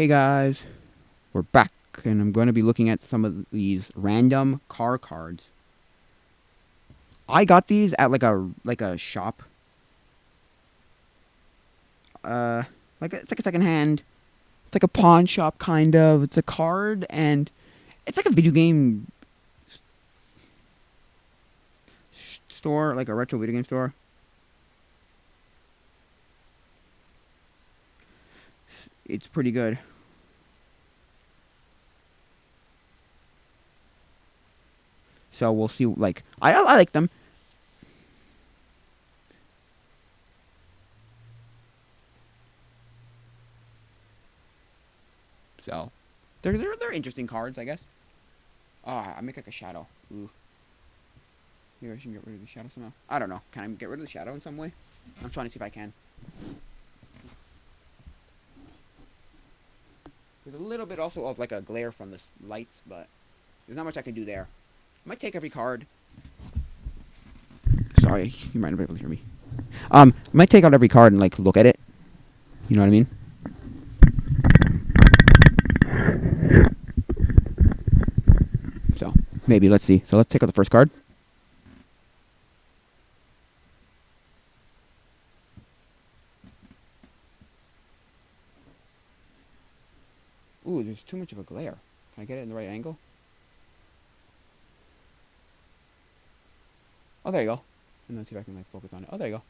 Hey guys, we're back, and I'm going to be looking at some of these random car cards. I got these at like a shop, uh, it's like a secondhand. It's like a pawn shop kind of. It's a card, and it's like a video game store, like a retro video game store. It's pretty good. So we'll see. Like I like them. So they're interesting cards, I guess. I make like a shadow. Ooh. Maybe I should get rid of the shadow somehow. I don't know. Can I get rid of the shadow in some way? I'm trying to see if I can. There's a little bit also of like a glare from the lights, but there's not much I can do there. I might take every card. Sorry, you might not be able to hear me. I might take out every card and like look at it. You know what I mean? So maybe let's see. So let's take out the first card. Ooh, there's too much of a glare. Can I get it in the right angle? Oh, there you go. And let's see if I can like focus on it. Oh, there you go.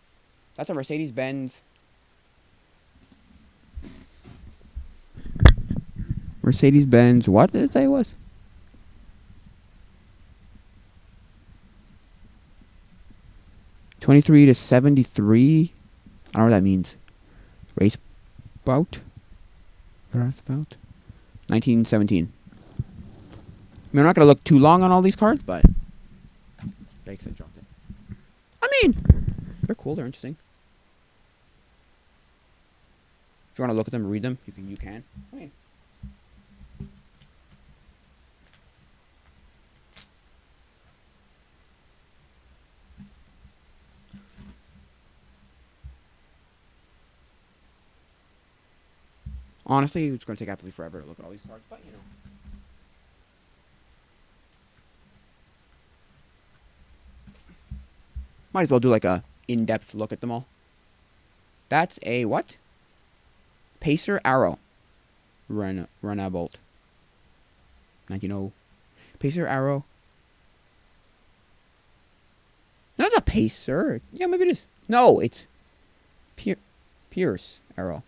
That's a Mercedes-Benz. Mercedes-Benz. What did it say it was? 23 to 73. I don't know what that means. Race bout. Race bout. 1917. I mean, I'm not gonna look too long on all these cards, but Jake said dropped it. I mean, they're cool. They're interesting. If you want to look at them, read them, you can. I mean, honestly, it's gonna take absolutely forever to look at all these cards, but you know. Might as well do like a in-depth look at them all. That's a what? Pacer Arrow. Runabolt. 1900. Pacer Arrow. No, it's a Pacer. Yeah, maybe it is. No, it's Pierce Arrow.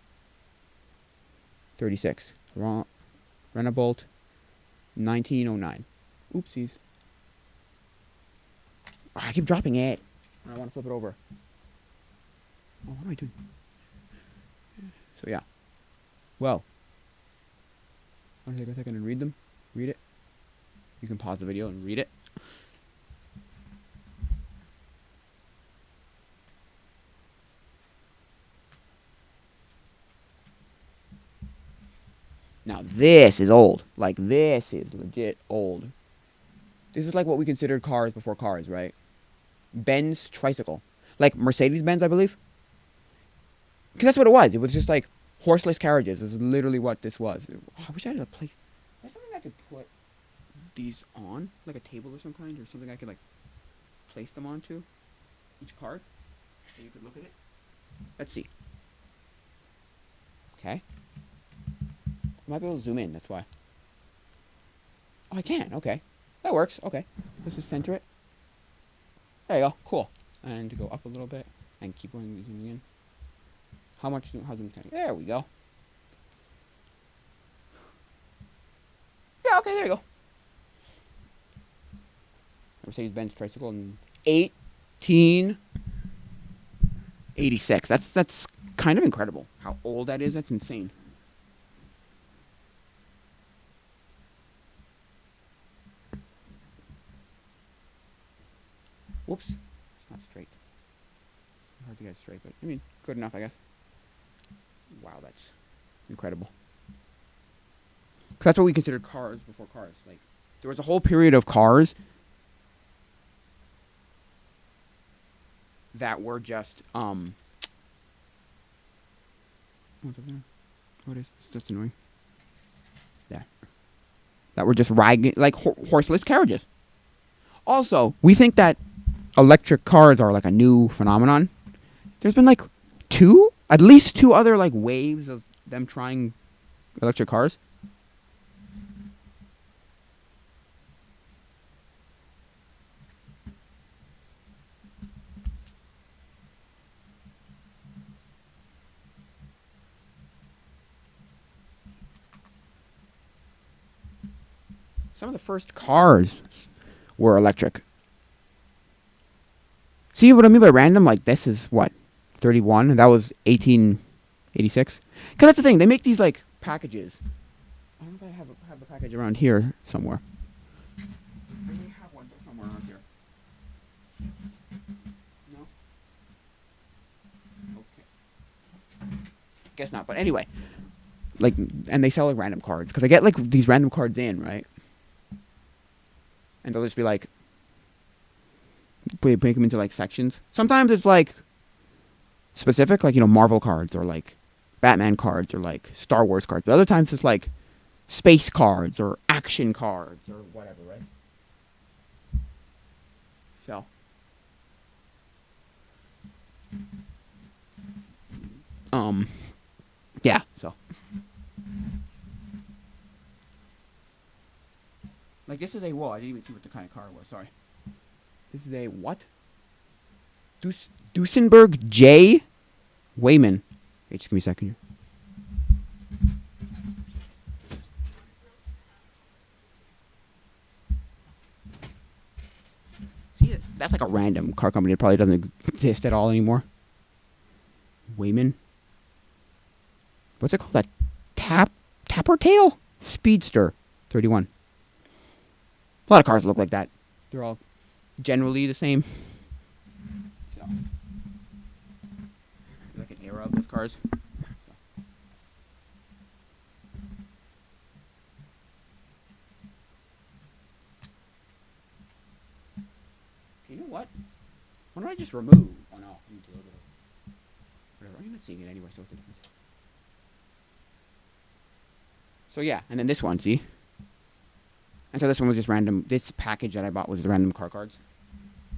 36. Runabolt. 1909. Oopsies. Oh, I keep dropping it. I want to flip it over. Oh, what am I doing? So yeah. Well, want to take a second and read them? Read it. You can pause the video and read it. Now this is old. Like this is legit old. This is like what we considered cars before cars, right? Benz tricycle. Like Mercedes-Benz, I believe. Because that's what it was. It was just like horseless carriages. This is literally what this was. Oh, I wish I had a place. There's something I could put these on, like a table or some kind, or something I could like place them onto each card, so you could look at it. Let's see. Okay. I might be able to zoom in. That's why. Oh, I can. Okay, that works. Okay, let's just center it. There you go. Cool. And to go up a little bit and keep going zooming in. How much? How zoom can I? There we go. Yeah. Okay. There you go. Mercedes-Benz tricycle in 1886. That's kind of incredible. How old that is. That's insane. Whoops. It's not straight. It's hard to get it straight, but I mean, good enough, I guess. Wow, that's incredible. 'Cause that's what we considered cars before cars. Like, there was a whole period of cars that were just what's up there? What is this? That's annoying. there that were just riding like horseless carriages. Also, we think that electric cars are like a new phenomenon. There's been like at least two other like waves of them trying electric cars. Some of the first cars were electric. See what I mean by random? Like this is what 31, and that was 1886. Because that's the thing. They make these like packages. I don't know if I have the package around here somewhere. I may have one somewhere around here. No. Okay. Guess not. But anyway, like, and they sell like random cards because I get like these random cards in, right? And they'll just be like, break them into like sections. Sometimes it's like specific, like, you know, Marvel cards or like Batman cards or like Star Wars cards. But other times it's like space cards or action cards or whatever, right? So. Yeah, so. Like, this is a, whoa, I didn't even see what the kind of car was, sorry. This is a what? Duesenberg J. Wayman. Okay, just give me a second here. See, that's like a random car company. It probably doesn't exist at all anymore. Wayman. What's it called? That Tapper Tail? Speedster. 31. A lot of cars look like that. They're all generally the same. So, like an era of those cars. So. You know what? Why don't I just remove? Oh no, I need to load it up. Whatever. I'm not seeing it anywhere, so what's the difference? So yeah, and then this one, see? And so this one was just random. This package that I bought was the random car cards.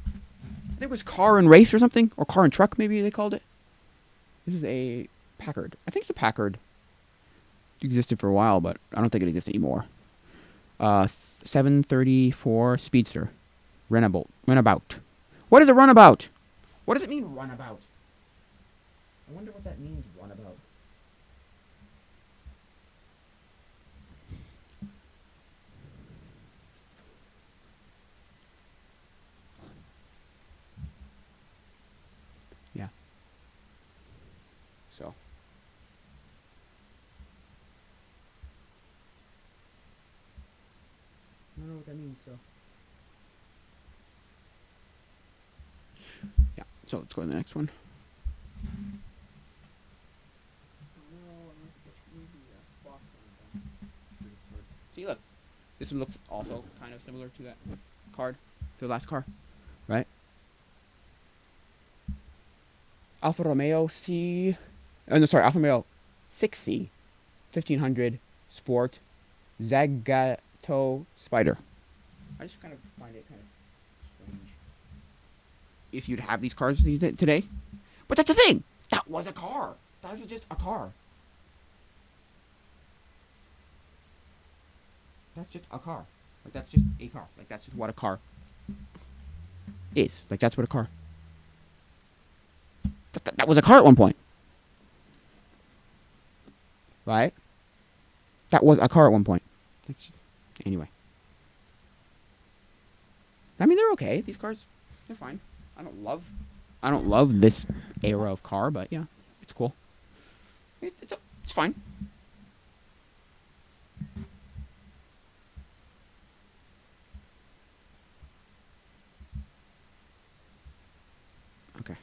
I think it was Car and Race or something, or Car and Truck maybe they called it. This is a Packard. I think it's a Packard. It existed for a while, but I don't think it exists anymore. 734 Speedster. Runabout. What is a runabout? What does it mean, runabout? I wonder what that means, runabout. Yeah. So. I don't know what that means, so. Yeah, so let's go to the next one. See, look. This one looks also kind of similar to that card. To the last car. Right? Alfa Romeo C... Oh, no, sorry. Alfa Romeo 6C. 1500 Sport. Zagato Spider. I just kind of find it kind of strange if you'd have these cars today. But that's the thing. That was a car. That was just a car. That's just a car. Like, that's just a car. Like, that's just what a car is. Like, that's what a car... That was a car at one point. Right? That was a car at one point. Anyway. I mean, they're okay. These cars, they're fine. I don't love this era of car, but yeah, it's cool. It's fine. Okay.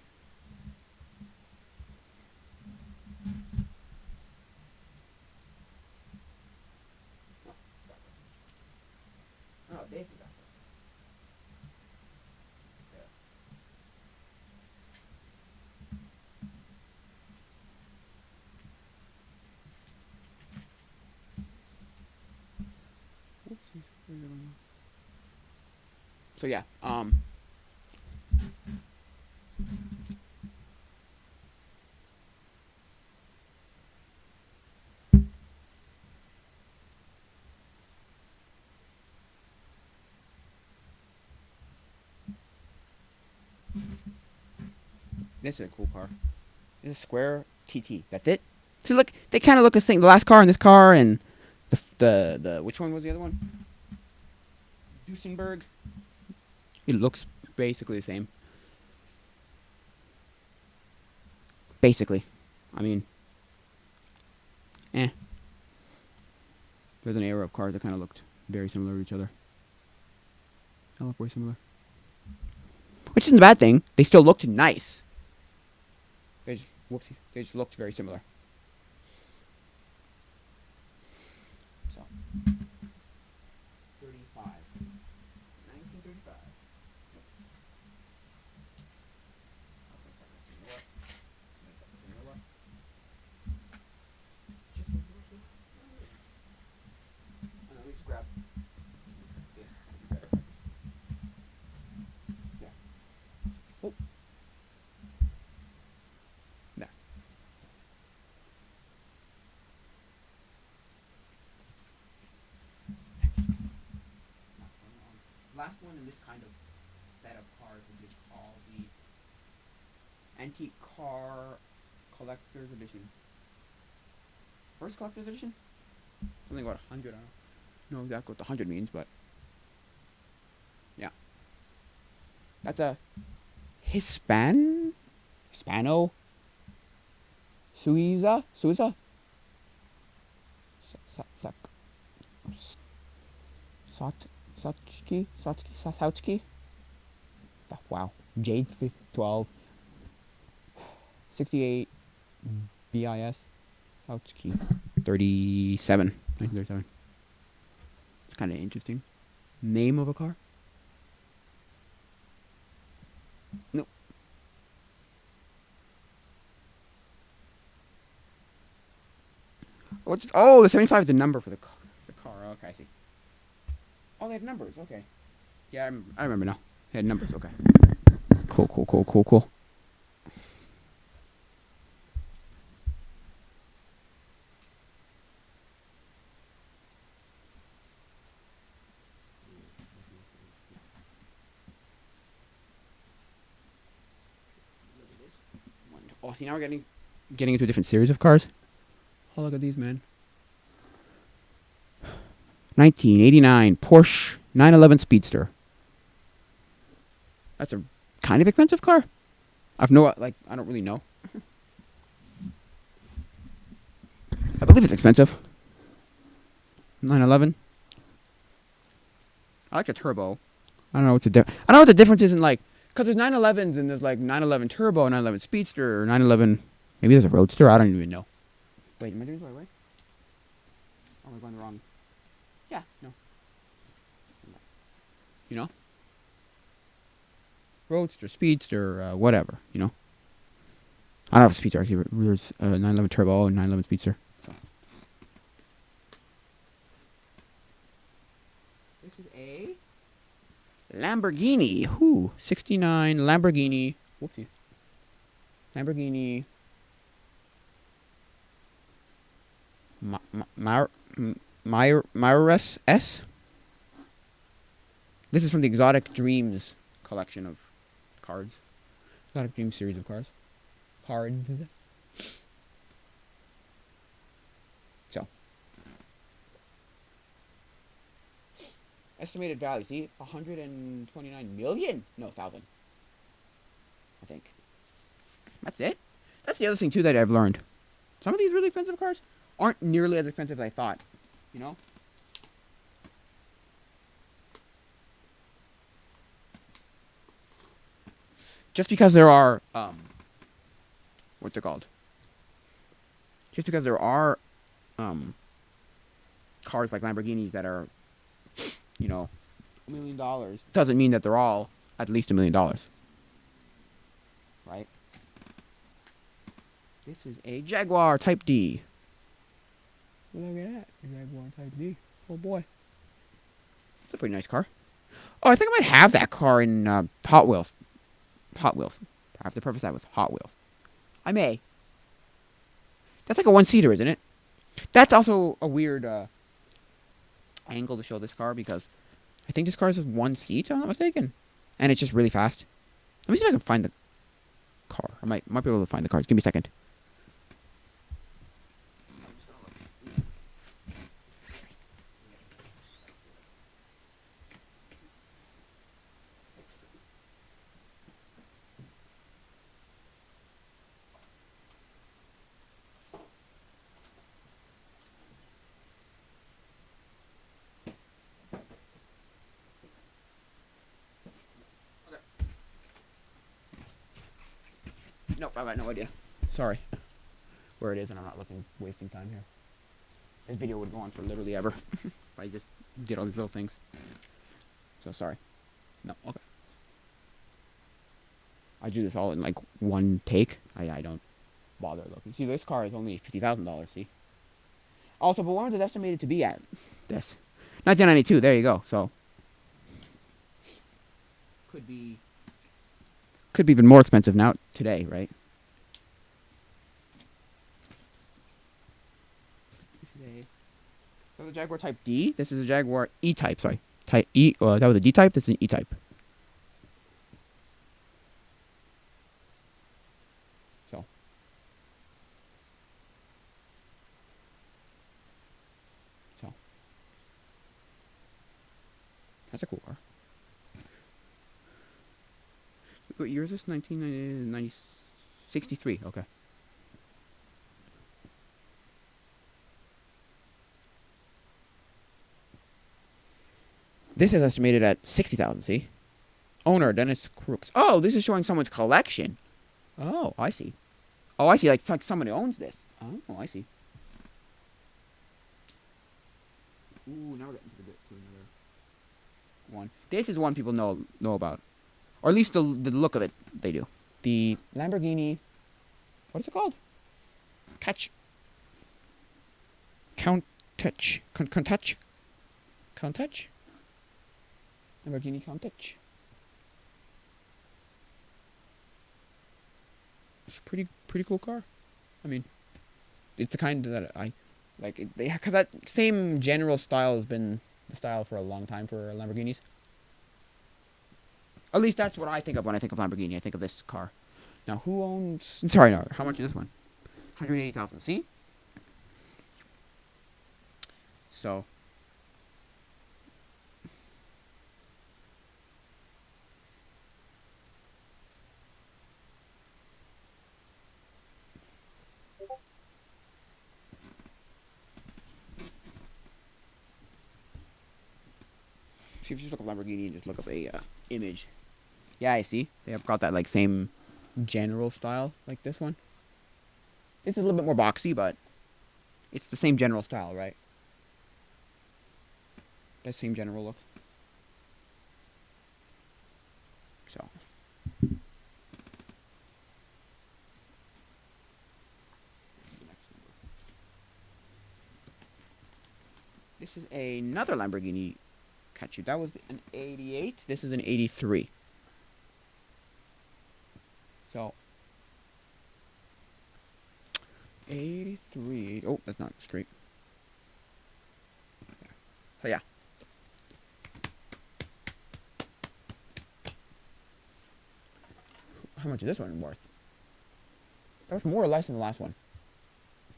Oh, this is So yeah, this is a cool car. This is a square TT. That's it. So look, they kind of look the same. The last car and this car and the which one was the other one? Duesenberg. It looks basically the same. Basically, I mean, eh. There's an era of cars that kind of looked very similar to each other. They look very similar. Which isn't a bad thing. They still looked nice. They just, whoopsie. They just looked very similar. So, 35. 1935. Let me just grab this. Yeah. Oh. There. Last one in this kind of set of cars would be called the Antique Car Collector's Edition. First Collector's Edition? Something about 100, I don't know exactly what the 100 means, but yeah. That's a Hispano? Suiza? Satsuki? Oh, wow. Jade 12. 68 BIS. Satsuki. 1937. It's kind of interesting. Name of a car? Nope. Oh, the 75 is the number for the car. Okay, I see. Oh, they had numbers. Okay. Yeah, I remember now. They had numbers. Okay. Cool. Oh, see, now we're getting into a different series of cars. Oh, look at these, man. 1989 Porsche 911 Speedster. That's a kind of expensive car. I don't really know. I believe it's expensive. 911. I like a turbo. I don't know what the difference is in because there's 911s and there's like 911 Turbo, 911 Speedster, or 911. Maybe there's a Roadster. I don't even know. Wait, am I doing this the right way? Or am I going the wrong? Yeah, no. You know? Roadster, Speedster, whatever, you know? I don't have a Speedster, actually, but there's 911 Turbo and 911 Speedster. So. This is a Lamborghini. 69 Lamborghini. Whoopsie. Lamborghini. Myris S. This is from the Exotic Dreams collection of cards. Exotic Dreams series of cards. So. Estimated value, see? 129 million? No, 1,000. I think. That's it. That's the other thing, too, that I've learned. Some of these really expensive cars aren't nearly as expensive as I thought. You know? Just because there are, what's it called? Just because there are, cars like Lamborghinis that are, you know, $1 million doesn't mean that they're all at least $1 million. Right? This is a Jaguar Type D. Look at that. Jaguar Type D. Oh boy. It's a pretty nice car. Oh, I think I might have that car in Hot Wheels. Hot Wheels. I have to preface that with Hot Wheels. I may. That's like a one-seater, isn't it? That's also a weird angle to show this car because I think this car is just one seat, if I'm not mistaken. And it's just really fast. Let me see if I can find the car. I might be able to find the car. Just give me a second. Nope, I got no idea. Sorry. Where it is, and I'm not wasting time here. This video would go on for literally ever. If I just did all these little things. So sorry. No, okay. I do this all in like one take. I don't bother looking. See, this car is only $50,000, see? Also, but when was it estimated to be at? This. 1992, there you go. So, could be even more expensive now, today, right? So the Jaguar Type D. This is a Jaguar E-Type, sorry. Type E, that was a D-Type, this is an E-Type. So. That's a cool car. What year is this? 1963, okay. This is estimated at 60,000, see? Owner, Dennis Crooks. Oh, this is showing someone's collection. Oh, I see. Oh, I see, like somebody owns this. Oh, I see. Ooh, now we're getting to another one. This is one people know about. Or at least the look of it, they do. The Lamborghini, what is it called? Countach. Lamborghini Countach. It's a pretty cool car. I mean, it's the kind that I like. Because that same general style has been the style for a long time for Lamborghinis. At least that's what I think of when I think of Lamborghini. I think of this car. Now, who owns... Sorry, no. How much is this one? 180,000. See? So... See, if you just look up Lamborghini and just look up a image. Yeah, I see. They have got that, like, same general style like this one. This is a little bit more boxy, but it's the same general style, right? That same general look. So. This is another Lamborghini. Catch you. That was an 88. This is an 83. So. 83. Oh, that's not straight. So yeah. How much is this one worth? That was more or less than the last one.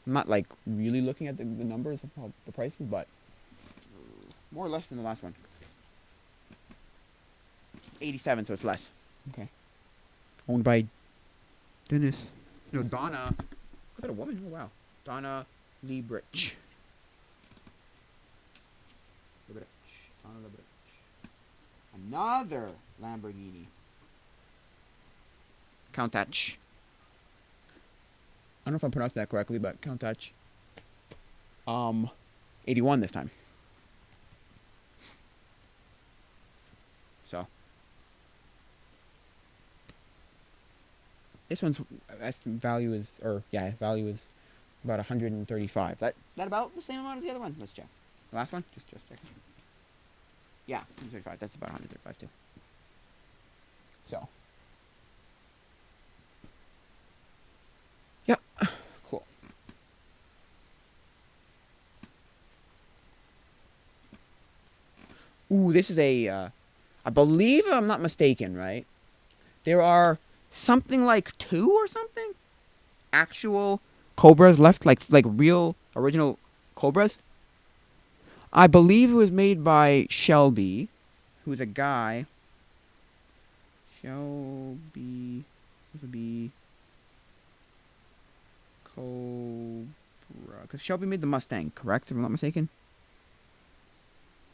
I'm not like really looking at the numbers of the prices, but more or less than the last one. 87, so it's less. Okay. Owned by Dennis. No, Donna. Was that a woman? Oh wow. Donna Liebrich. Donna Liebrich. Another Lamborghini. Countach. I don't know if I pronounced that correctly, but Countach. 81 this time. So. This one's value is about 135. That about the same amount as the other one. Let's check. The last one, just checking. Yeah, 135. That's about 135 too. So, yeah, cool. Ooh, this is a. I believe, if I'm not mistaken, right? There are something like two or something actual Cobras left, like real original Cobras. I believe it was made by Shelby, who's a guy. Shelby, would be Cobra, because Shelby made the Mustang, correct? If I'm not mistaken.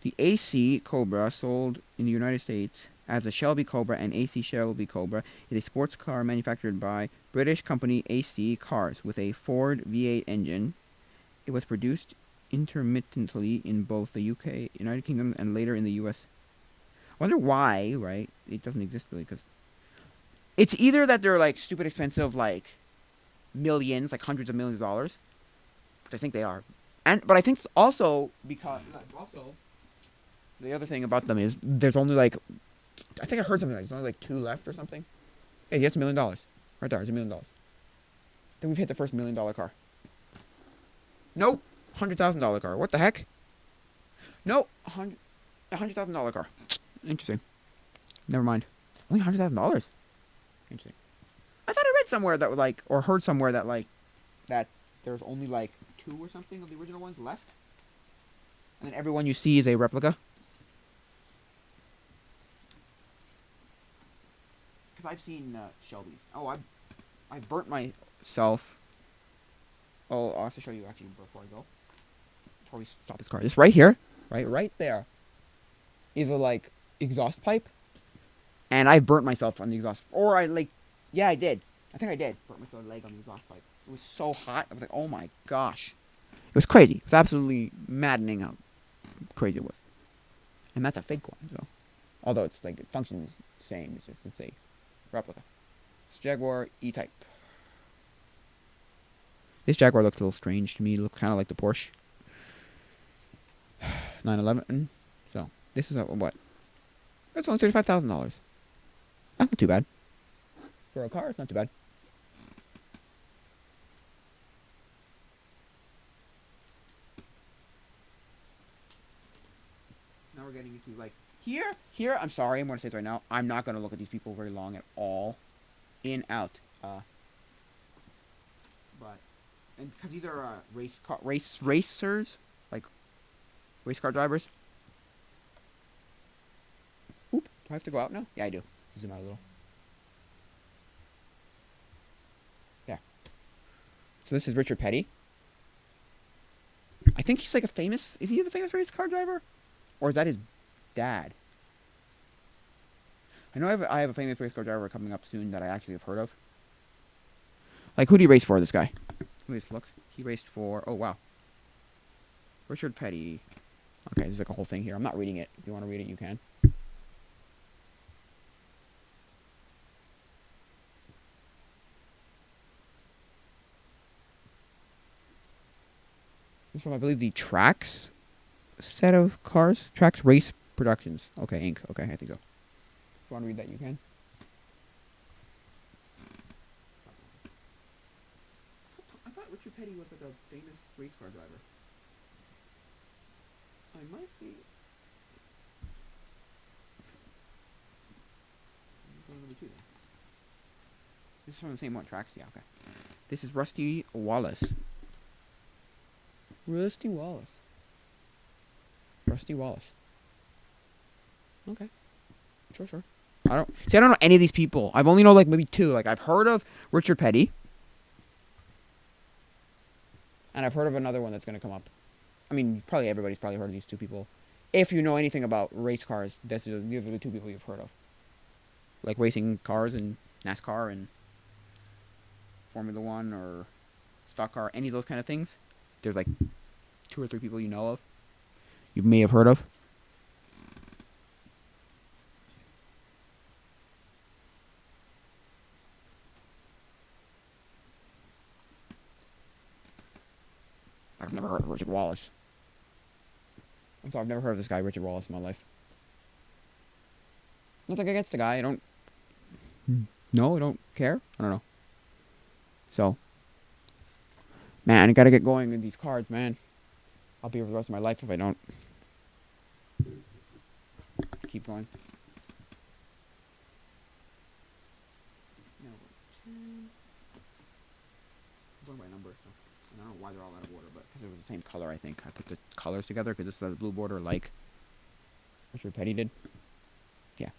The AC Cobra, sold in the United States as a Shelby Cobra and AC Shelby Cobra, is a sports car manufactured by British company AC Cars with a Ford V8 engine. It was produced intermittently in both the UK, United Kingdom, and later in the US. I wonder why, right? It doesn't exist really, because it's either that they're like stupid expensive, like millions, like hundreds of millions of dollars, which I think they are, but I think it's also because also the other thing about them is there's only like, I think I heard something like there's only like two left or something. Hey, that's $1 million right there. It's $1 million. Then we've hit the first $1 million car. Nope, $100,000 car. What the heck? Nope, $100,000 car. Interesting. Never mind. Only $100,000. Interesting. I thought I read somewhere that like, or heard somewhere that like, that there's only like two or something of the original ones left, and then everyone you see is a replica. Because I've seen Shelby's. Oh, I burnt myself. Oh, I'll have to show you actually before I go. Before we stop this car. This right here, right there, is a like exhaust pipe, and I burnt myself on the exhaust. Or I like, yeah, I did. I think I did. Burnt myself leg on the exhaust pipe. It was so hot. I was like, oh my gosh. It was crazy. It was absolutely maddening how crazy it was. And that's a fake one, so. Although it's like, it functions the same. It's a replica. It's Jaguar E-Type. This Jaguar looks a little strange to me. It looks kind of like the Porsche 911. So, this is a, what? That's only $35,000. That's not too bad. For a car, it's not too bad. Now we're getting into like, here, I'm sorry, I'm going to say this right now. I'm not going to look at these people very long at all. In, out. But, and because these are racers, like race car drivers. Oop, do I have to go out now? Yeah, I do. Zoom out a little. Yeah. So this is Richard Petty. I think he's like a famous, is he the famous race car driver? Or is that his dad? I know I have a famous race car driver coming up soon that I actually have heard of. Like, who did he race for, this guy? Let me just look. He raced for, oh wow. Richard Petty. Okay, there's like a whole thing here. I'm not reading it. If you want to read it, you can. This is from, I believe, the Trax set of cars. Trax Race Productions. Okay, Inc. Okay, I think so. If you want to read that, you can. I thought Richard Petty was like a famous race car driver. I might be. This is from the same one, Trax. Yeah, okay. This is Rusty Wallace. Rusty Wallace. Rusty Wallace. Okay. Sure. I don't know any of these people. I've only know like maybe two. Like, I've heard of Richard Petty. And I've heard of another one that's gonna come up. I mean, probably everybody's probably heard of these two people. If you know anything about race cars, these are the two people you've heard of. Like racing cars and NASCAR and Formula One or stock car, any of those kind of things. There's like two or three people you know of. You may have heard of. I've never heard of Richard Wallace. I'm sorry, I've never heard of this guy, Richard Wallace, in my life. Nothing against the guy. I don't. No, I don't care. I don't know. So, man, I gotta get going in these cards, man. I'll be here for the rest of my life if I don't keep going. No, 10. Going by number. So. I don't know why they're all out of order, but because it was the same color, I think. I put the colors together because this is a blue border like Richard Petty did. Yeah.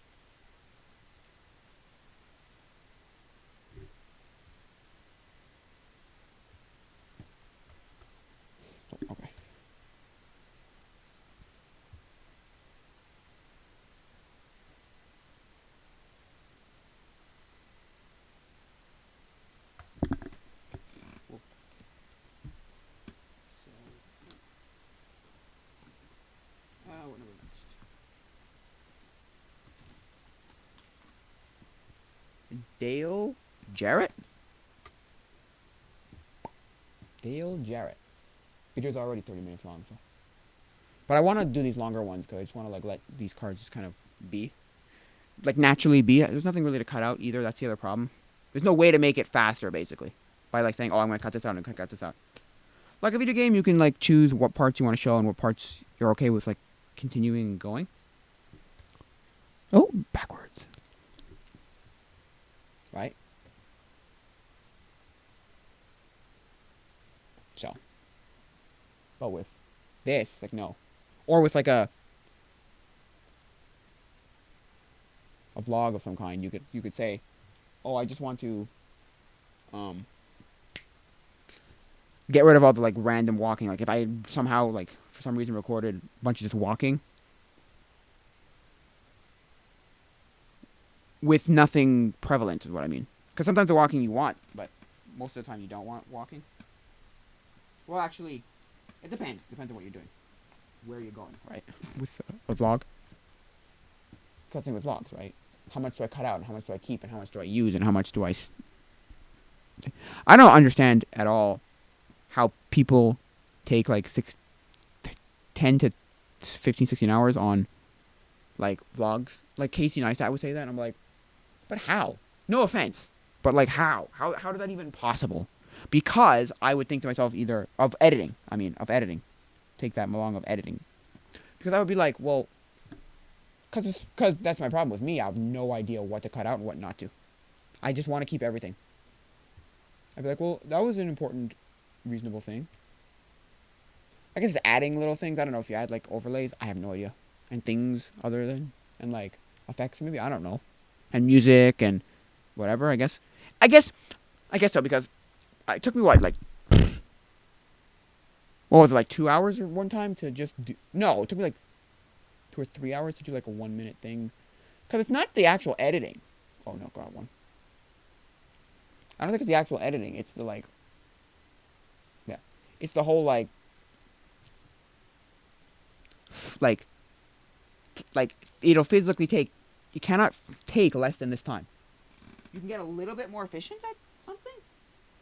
So, okay. Cool. So, what number next? Dale Jarrett? Dale Jarrett. Video's already 30 minutes long, so. But I want to do these longer ones because I just want to like let these cards just kind of be. Like naturally be. There's nothing really to cut out either. That's the other problem. There's no way to make it faster, basically. By like saying, oh, I'm going to cut this out and cut this out. Like a video game, you can like choose what parts you want to show and what parts you're okay with like continuing going. Oh, backwards. Right? So. But with this, like no. Or with like a vlog of some kind, you could say, oh, I just want to get rid of all the like random walking. Like if I somehow like for some reason recorded a bunch of just walking with nothing prevalent is what I mean. Because sometimes the walking you want, but most of the time you don't want walking. Well, actually, it depends. Depends on what you're doing, where you're going, right? With a vlog. That's the thing with vlogs, right? How much do I cut out, and how much do I keep, and how much do I use, and how much do I don't understand at all how people take like 10 to 15, 16 hours on like vlogs. Like Casey Neistat would say that, and I'm like, but how? No offense, but like how? How is that even possible? Because I would think to myself either of editing. Take that along of editing. Because I would be like, well, because that's my problem with me. I have no idea what to cut out and what not to. I just want to keep everything. I'd be like, well, that was an important, reasonable thing. I guess adding little things. I don't know if you add like overlays. I have no idea. And things other than, and like effects maybe. I don't know. And music and whatever, I guess. I guess so because it took me what was it, like 2 hours or one time to just do. No, it took me like 2 or 3 hours to do like a 1 minute thing. Because it's not the actual editing. Oh no, got one. I don't think it's the actual editing. It's the like. Yeah. It's the whole like it'll physically take. You cannot take less than this time. You can get a little bit more efficient at something.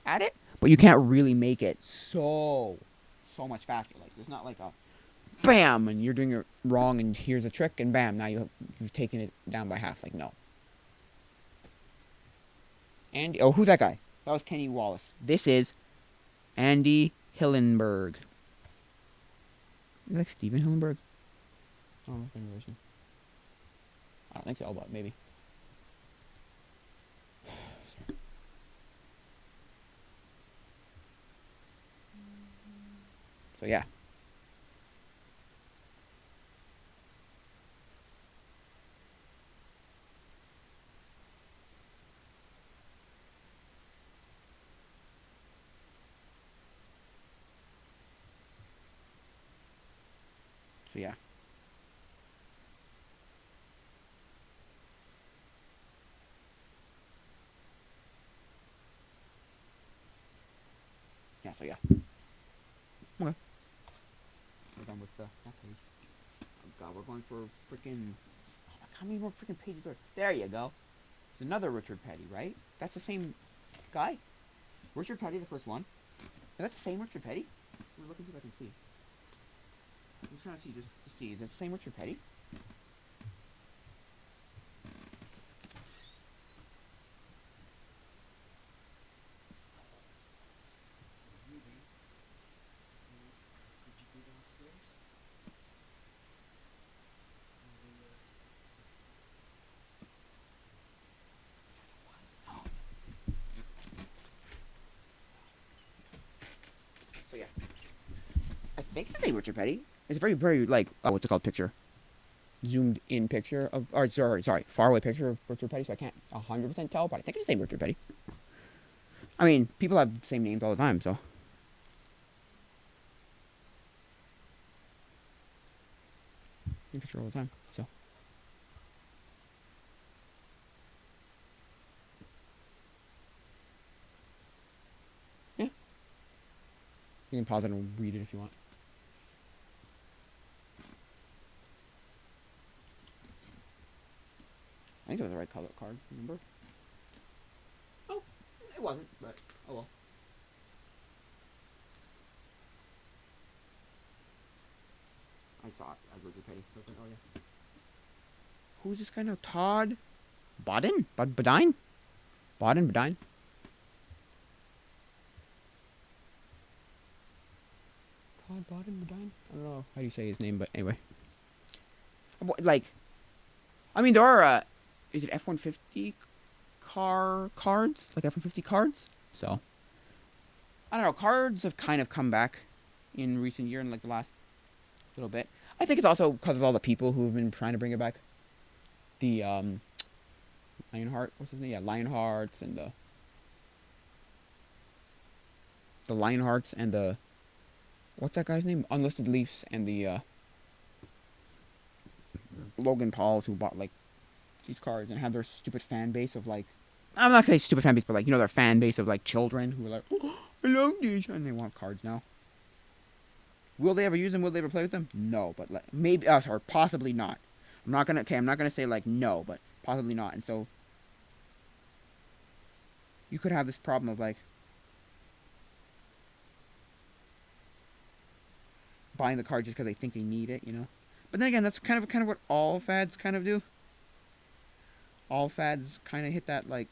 At it. But you can't really make it so much faster. Like there's not like a bam and you're doing it wrong and here's a trick and bam, now you've taken it down by half. Like no. And oh, who's that guy? That was Kenny Wallace. This is Andy Hillenberg. Is like Steven Hillenberg? I don't know if any relation. I don't think so, but maybe. So yeah. So yeah. Yeah, so yeah. Okay. We're done with that page. Oh god, we're going for freaking. How many more freaking pages are there? You go. There's another Richard Petty, right? That's the same guy. Richard Petty, the first one. Is that the same Richard Petty? I'm looking see if I can see. I'm just trying to see, just to see. Is it the same Richard Petty? So yeah, I think it's the same Richard Petty. It's a very, very like what's it called, picture, zoomed in picture of, or sorry, far away picture of Richard Petty. So I can't 100% tell, but I think it's the same Richard Petty. I mean, people have the same names all the time, so. Same picture all the time, so. Yeah. You can pause it and read it if you want. I think it was the right color card, remember? Oh, it wasn't, but oh well. I saw it as Richard Petty, so I was like, oh yeah. Who's this guy now? Todd Bodine? Bodine? Bodine? Todd Bodine? I don't know how do you say his name, but anyway. Like, I mean, there are, is it F-150 cards? Like F-150 cards? So, I don't know. Cards have kind of come back in recent year, in like the last little bit. I think it's also because of all the people who have been trying to bring it back. The, Lionheart, what's his name? Yeah, Lionhearts and the Lionhearts and the, what's that guy's name? Unlisted Leafs and the, Logan Pauls who bought, like, these cards and have their stupid fan base of, like, I'm not gonna say stupid fan base, but, like, you know, their fan base of, like, children who are like, oh, I love these, and they want cards now. Will they ever use them? Will they ever play with them? No, but, like, maybe, or possibly not. I'm not gonna say, like, no, but possibly not. And so, you could have this problem of, like, buying the card just because they think they need it, you know? But then again, that's kind of what all fads kind of do. All fads kind of hit that, like,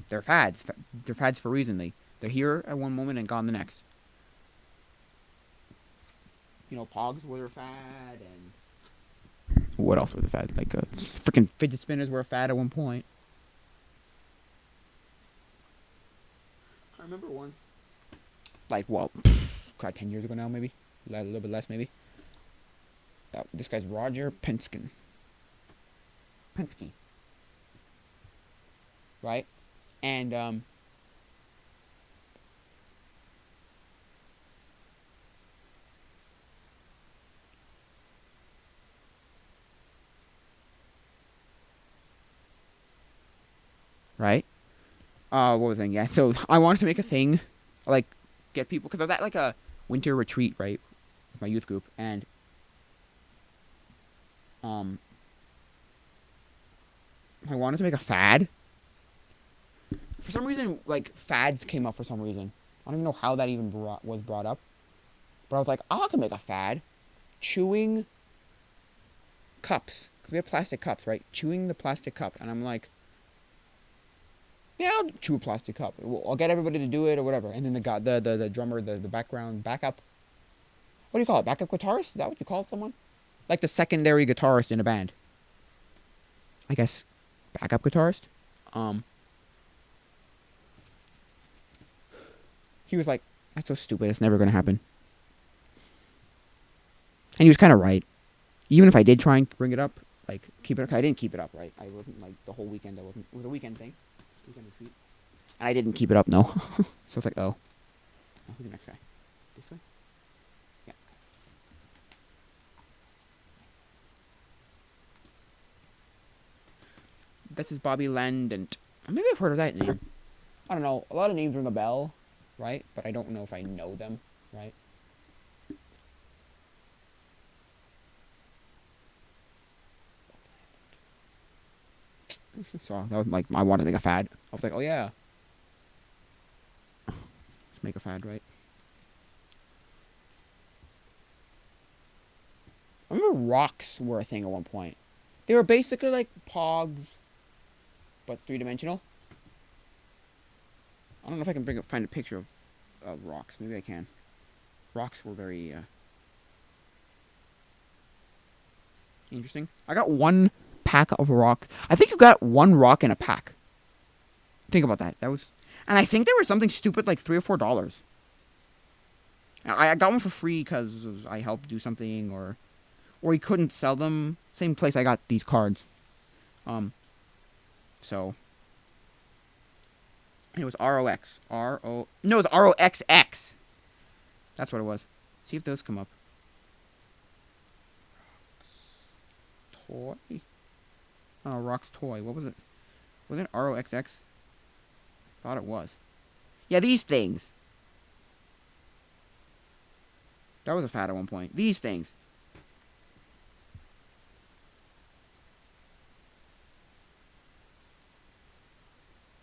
they're fads. They're fads for a reason. They're here at one moment and gone the next. You know, Pogs were a fad, and what else was a fad? Like, freaking fidget spinners were a fad at one point. I remember once, like, well, God, 10 years ago now, maybe a little bit less, maybe. This guy's Roger Penske, right? And right? What was I saying? Yeah, so I wanted to make a thing, like, get people, because I was at, like, a winter retreat, right, with my youth group, and, I wanted to make a fad. For some reason, like, fads came up for some reason. I don't even know how that even was brought up. But I was like, oh, I can make a fad. Chewing cups. Because we have plastic cups, right? Chewing the plastic cup. And I'm like, yeah, I'll chew a plastic cup. I'll get everybody to do it or whatever. And then the drummer, the background, backup. What do you call it? Backup guitarist? Is that what you call someone? Like the secondary guitarist in a band. I guess backup guitarist. He was like, that's so stupid. It's never going to happen. And he was kind of right. Even if I did try and bring it up, like, keep it up, I didn't keep it up, right? I wasn't, like, the whole weekend, it was a weekend thing. Weekend retreat. And I didn't keep it up, no. So it's like, oh. Who's the next guy? This guy? Yeah. This is Bobby Landant. Maybe I've heard of that name. I don't know. A lot of names ring a bell, right? But I don't know if I know them, right? So that was like, I wanted to make a fad. I was like, oh yeah. Let's make a fad, right? I remember rocks were a thing at one point. They were basically like Pogs, but three-dimensional. I don't know if I can find a picture of rocks. Maybe I can. Rocks were very interesting. I got one pack of rocks. I think you got one rock in a pack. Think about that. That was, And I think they were something stupid like $3 or $4. I got one for free because I helped do something, or he couldn't sell them. Same place I got these cards. Um, so it was ROX. No, it's ROXX. That's what it was. See if those come up. Toy. Oh, Rock's toy. What was it? Was it ROXX? Thought it was. Yeah, these things. That was a fad at one point. These things.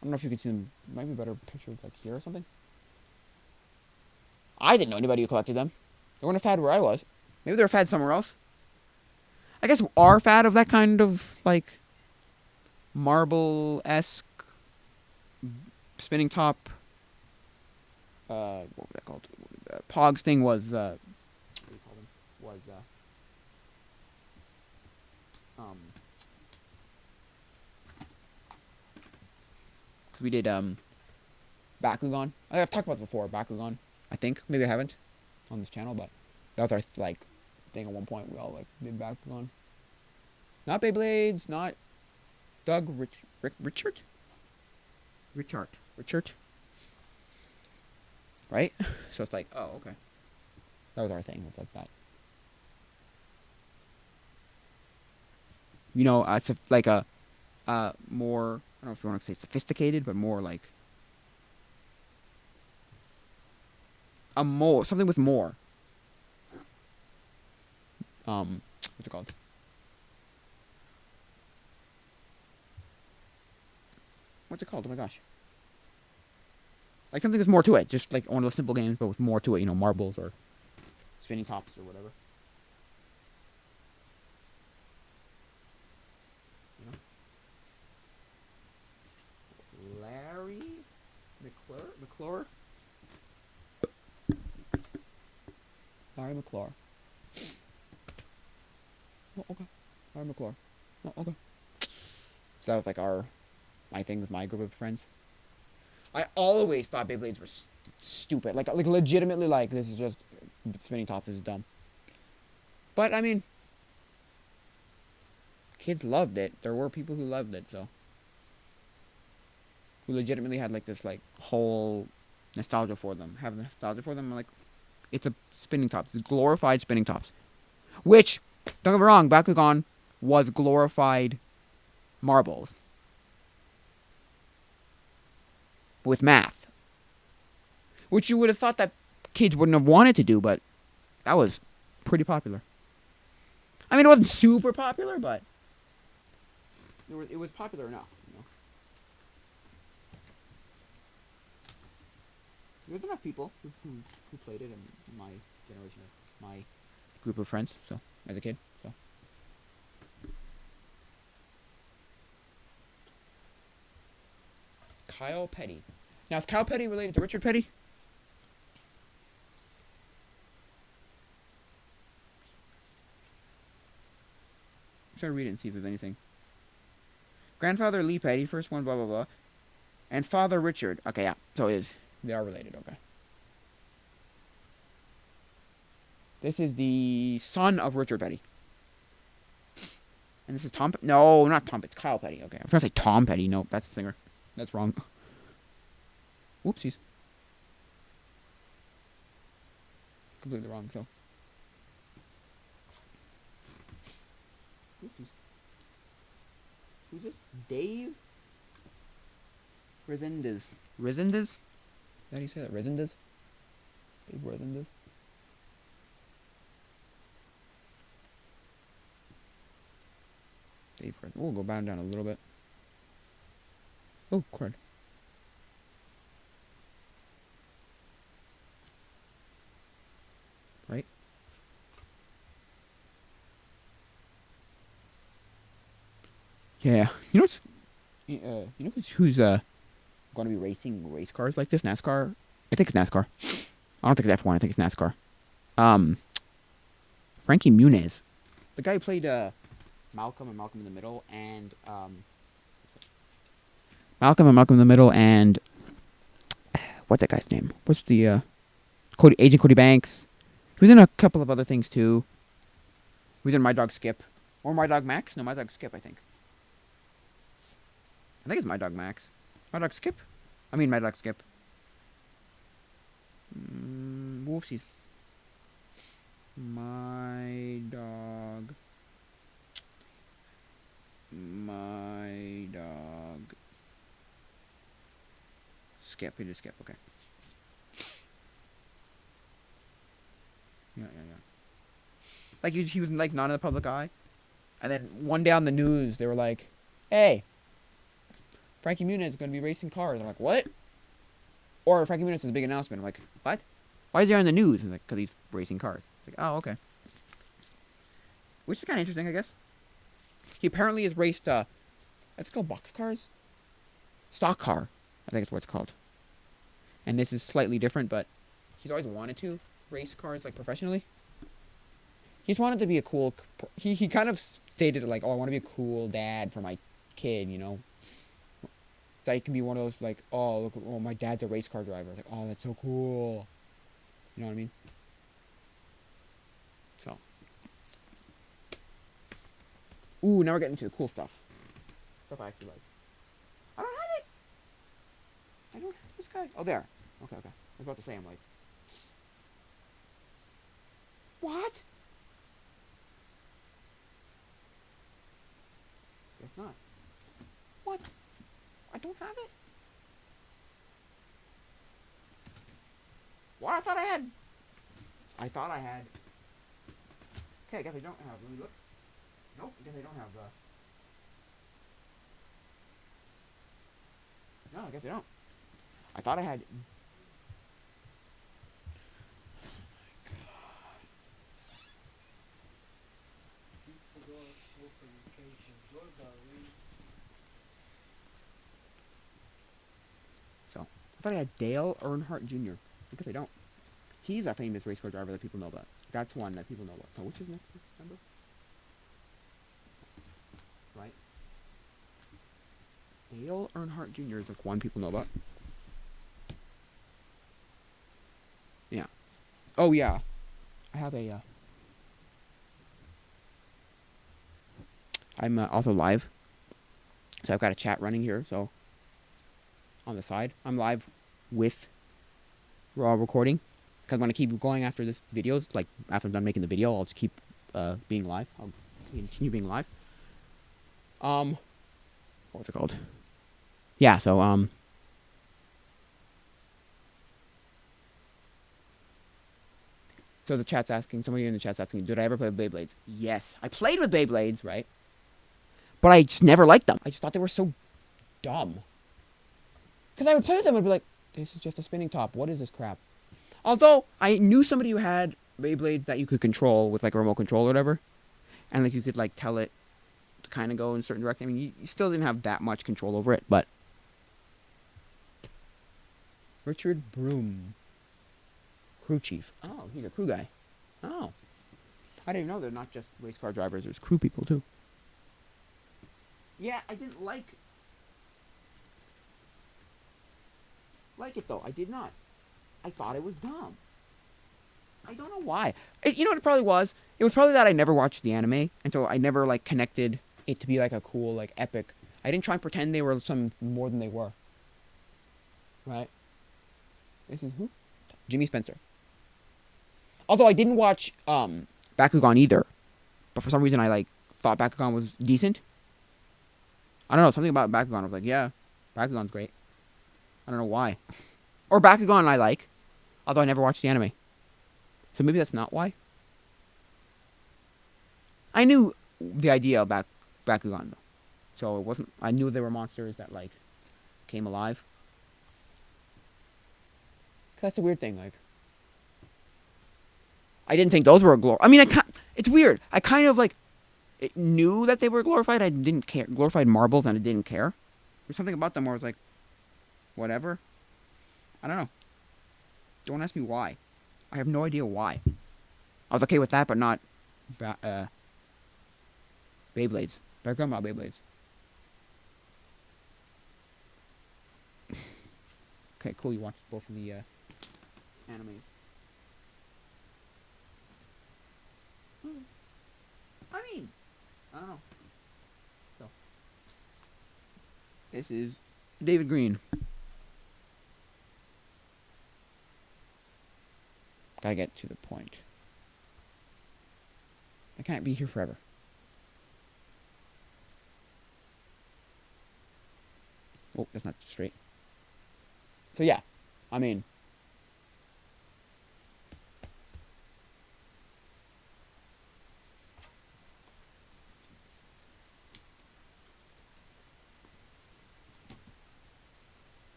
I don't know if you can see them. Might be better pictures like here or something. I didn't know anybody who collected them. They weren't a fad where I was. Maybe they're a fad somewhere else. I guess our fad of that kind of like marble-esque spinning top. What was that called? Pogs thing was. What do you call them? Was because we did Bakugan. I've talked about this before. Bakugan. I think maybe I haven't on this channel, but that was our like thing at one point. We all like did Bakugan. Not Beyblades. Not Richard. Right? So it's like, oh, okay. That was our thing. It's like that. You know, it's like a more, I don't know if you want to say sophisticated, but more like something with more. What's it called? What's it called? Oh my gosh. Like something with more to it. Just like one of those simple games, but with more to it. You know, marbles or spinning tops or whatever. You know? Larry McClure? Larry McClure. Oh, okay. Larry McClure. Oh, okay. So that was like my thing with my group of friends. I always thought Beyblades were stupid. Like legitimately, like, this is just spinning tops. This is dumb. But I mean, kids loved it. There were people who loved it, so who legitimately had like this like whole nostalgia for them. Have nostalgia for them. I'm like, it's a spinning tops. It's glorified spinning tops. Which, don't get me wrong, Bakugan was glorified marbles with math, which you would have thought that kids wouldn't have wanted to do, but that was pretty popular. I mean, it wasn't super popular, but it was popular enough. You know, there was enough people who played it in my generation, my group of friends. So as a kid, so. Kyle Petty. Now, is Kyle Petty related to Richard Petty? I'm trying to read it and see if there's anything. Grandfather Lee Petty, first one, blah, blah, blah. And Father Richard. Okay, yeah. So they are related, okay. This is the son of Richard Petty. And this is Tom. No, not Tom. It's Kyle Petty. Okay, I'm trying to say Tom Petty. Nope, that's the singer. That's wrong. Whoopsies. Completely wrong, so. Oopsies. Who's this? Dave Resendez. Resendez? How do you say that? Resendez? Dave Resendez? Dave Resendez. We'll go down a little bit. Oh, crud. Right? Yeah. You know what's... you know who's going to be racing race cars like this? NASCAR? I think it's NASCAR. I don't think it's F1. I think it's NASCAR. Frankie Muniz. The guy who played Malcolm and Malcolm in the Middle and... Malcolm and Malcolm in the Middle and what's that guy's name? What's the Agent Cody Banks? He was in a couple of other things too. He was in My Dog Skip. Or My Dog Max? No, My Dog Skip, I think. I think it's My Dog Max. My Dog Skip? I mean My Dog Skip. Whoopsies. My Dog. My Dog. Skip. He did Skip, okay. Yeah. Like, he was, like, not in the public eye. And then one day on the news, they were like, hey, Frankie Muniz is going to be racing cars. I'm like, what? Or Frankie Muniz is a big announcement. I'm like, what? Why is he on the news? And like, because he's racing cars. Like, oh, okay. Which is kind of interesting, I guess. He apparently has raced, it's called box cars? Stock car, I think is what it's called. And this is slightly different, but he's always wanted to race cars, like, professionally. He's wanted to be a cool... He kind of stated, like, oh, I want to be a cool dad for my kid, you know? So he can be one of those, like, oh, look, oh, my dad's a race car driver. Like, oh, that's so cool. You know what I mean? So. Ooh, now we're getting into the cool stuff. Stuff I actually like. I don't have it! I don't have this guy. Oh, there. Okay. I was about to say, I'm like... What? Guess not. What? I don't have it? What? I thought I had... Okay, I guess I don't have... Let me look. Nope, I guess I don't have No, I guess I don't. I thought I had... So, I thought I had Dale Earnhardt Jr. Because I don't. He's a famous race car driver that people know about. That's one that people know about. So, which is next number? Right? Dale Earnhardt Jr. is like one people know about. Yeah. Oh, yeah. I have a... I'm also live. So I've got a chat running here, so... On the side. I'm live with raw recording. Because I'm going to keep going after this video. Like, after I'm done making the video, I'll just keep being live. I'll continue being live. What's it called? Yeah, so, So the chat's asking, somebody in the chat's asking, did I ever play with Beyblades? Yes. I played with Beyblades, right? But I just never liked them. I just thought they were so dumb. Because I would play with them and be like, this is just a spinning top. What is this crap? Although, I knew somebody who had Beyblades that you could control with, like, a remote control or whatever. And, like, you could, like, tell it to kind of go in a certain direction. I mean, you still didn't have that much control over it, but... Richard Broom. Crew chief. Oh, he's a crew guy. Oh. I didn't even know they're not just race car drivers. There's crew people, too. Yeah, I didn't like it, though. I did not. I thought it was dumb. I don't know why. You know what it probably was? It was probably that I never watched the anime, and so I never, like, connected it to be, like, a cool, like, epic... I didn't try and pretend they were some more than they were. Right? This is who? Jimmy Spencer. Although I didn't watch, Bakugan either. But for some reason I, like, thought Bakugan was decent. I don't know, something about Bakugan. I was like, yeah, Bakugan's great. I don't know why. Or Bakugan I like. Although I never watched the anime. So maybe that's not why. I knew the idea of Bakugan, though. So it wasn't... I knew there were monsters that, like, came alive. That's a weird thing, like... I didn't think those were I mean, it's weird. I kind of, like, knew that they were glorified. I didn't care. Glorified marbles, and I didn't care. There's something about them where I was like, whatever. I don't know. Don't ask me why. I have no idea why. I was okay with that, but not Beyblades. Background about Beyblades. Okay, cool. You watched both of the animes. I mean, I don't know. So this is David Green. Gotta get to the point. I can't be here forever. Oh, that's not straight. So yeah, I mean,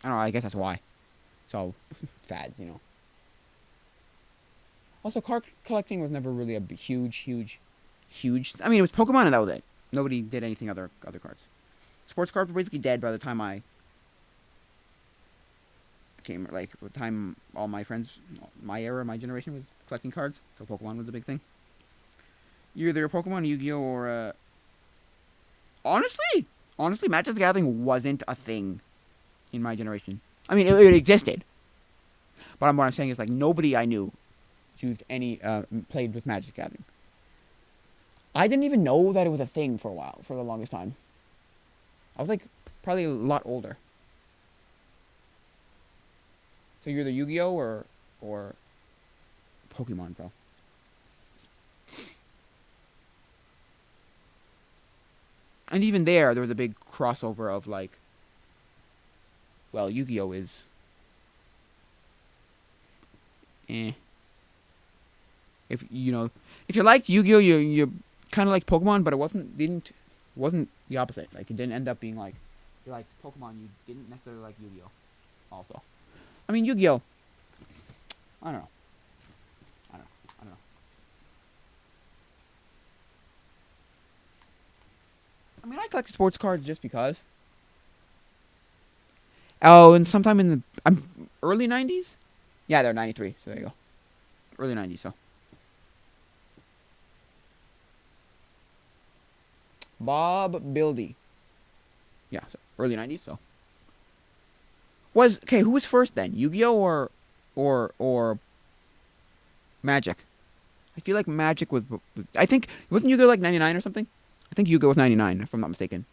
I don't know. I guess that's why. So fads, you know. Also, card collecting was never really a huge. I mean, it was Pokemon and that was it. Nobody did anything other cards. Sports cards were basically dead by the time I came. Like by the time all my friends, my era, my generation was collecting cards. So Pokemon was a big thing. You're either a Pokemon, Yu-Gi-Oh, or honestly, Magic the Gathering wasn't a thing in my generation. I mean, it existed, but what I'm saying is like nobody I knew used any played with Magic the Gathering. I didn't even know that it was a thing for a while, for the longest time. I was like probably a lot older. So you're the Yu-Gi-Oh or Pokemon, bro. And even there was a big crossover of like, well, Yu-Gi-Oh is, eh. If you know, if you liked Yu-Gi-Oh, you kind of liked Pokemon, but it wasn't the opposite. Like it didn't end up being like you liked Pokemon, you didn't necessarily like Yu-Gi-Oh. Also, I mean Yu-Gi-Oh. I don't know. I don't know. I mean, I collect sports cards just because. Oh, and sometime in the early '90s. Yeah, they're '93. So there you go. Early '90s. So Bob Bildy. Yeah, so early '90s. So was okay. Who was first then? Yu-Gi-Oh or Magic? I feel like Magic was. I think wasn't Yu-Gi-Oh like '99 or something? I think Yu-Gi-Oh was '99 if I'm not mistaken.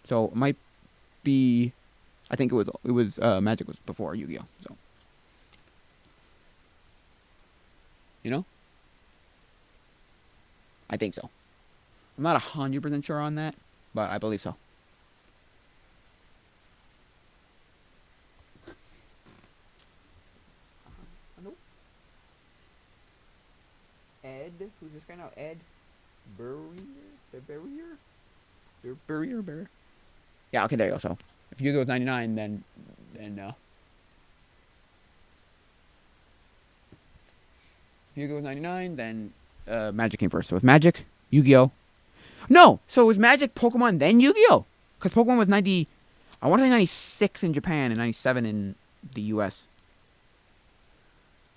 So it might be. I think it was Magic was before Yu-Gi-Oh. So you know, I think so. I'm not 100% sure on that, but I believe so. Nope. Ed, who's this guy now? Ed Burrier. Yeah, okay, there you go. So if Yu-Gi-Oh was '99, then if Yu-Gi-Oh was '99, then Magic came first. So it's Magic, Yu-Gi-Oh. No, so it was Magic, Pokemon, then Yu-Gi-Oh. Because Pokemon was 90. I want to say 96 in Japan and 97 in the U.S.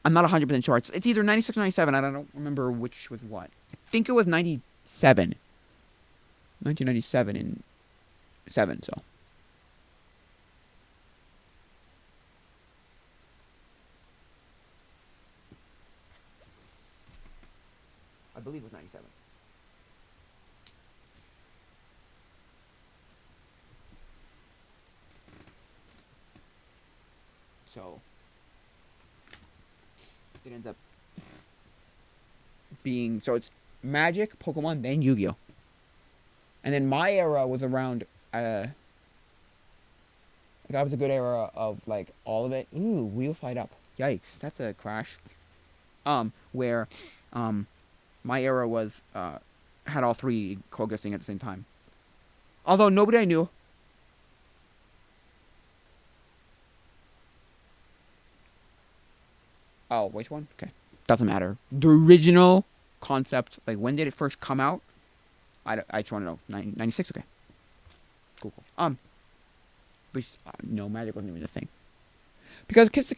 I'm not 100% sure. It's either 96 or 97. I don't remember which was what. I think it was 97. 1997 in 7, so. I believe it was 97. So. It ends up being. So it's Magic, Pokemon, then Yu Gi Oh! And then my era was around. Like, that was a good era of, like, all of it. Ooh, wheel side up. Yikes, that's a crash. Where, my era was, had all three coexisting at the same time. Although nobody I knew. Oh, which one? Okay. Doesn't matter. The original concept, like, when did it first come out? I just want to know. 96? Okay. Cool. But, no, Magic wasn't even a thing. Because this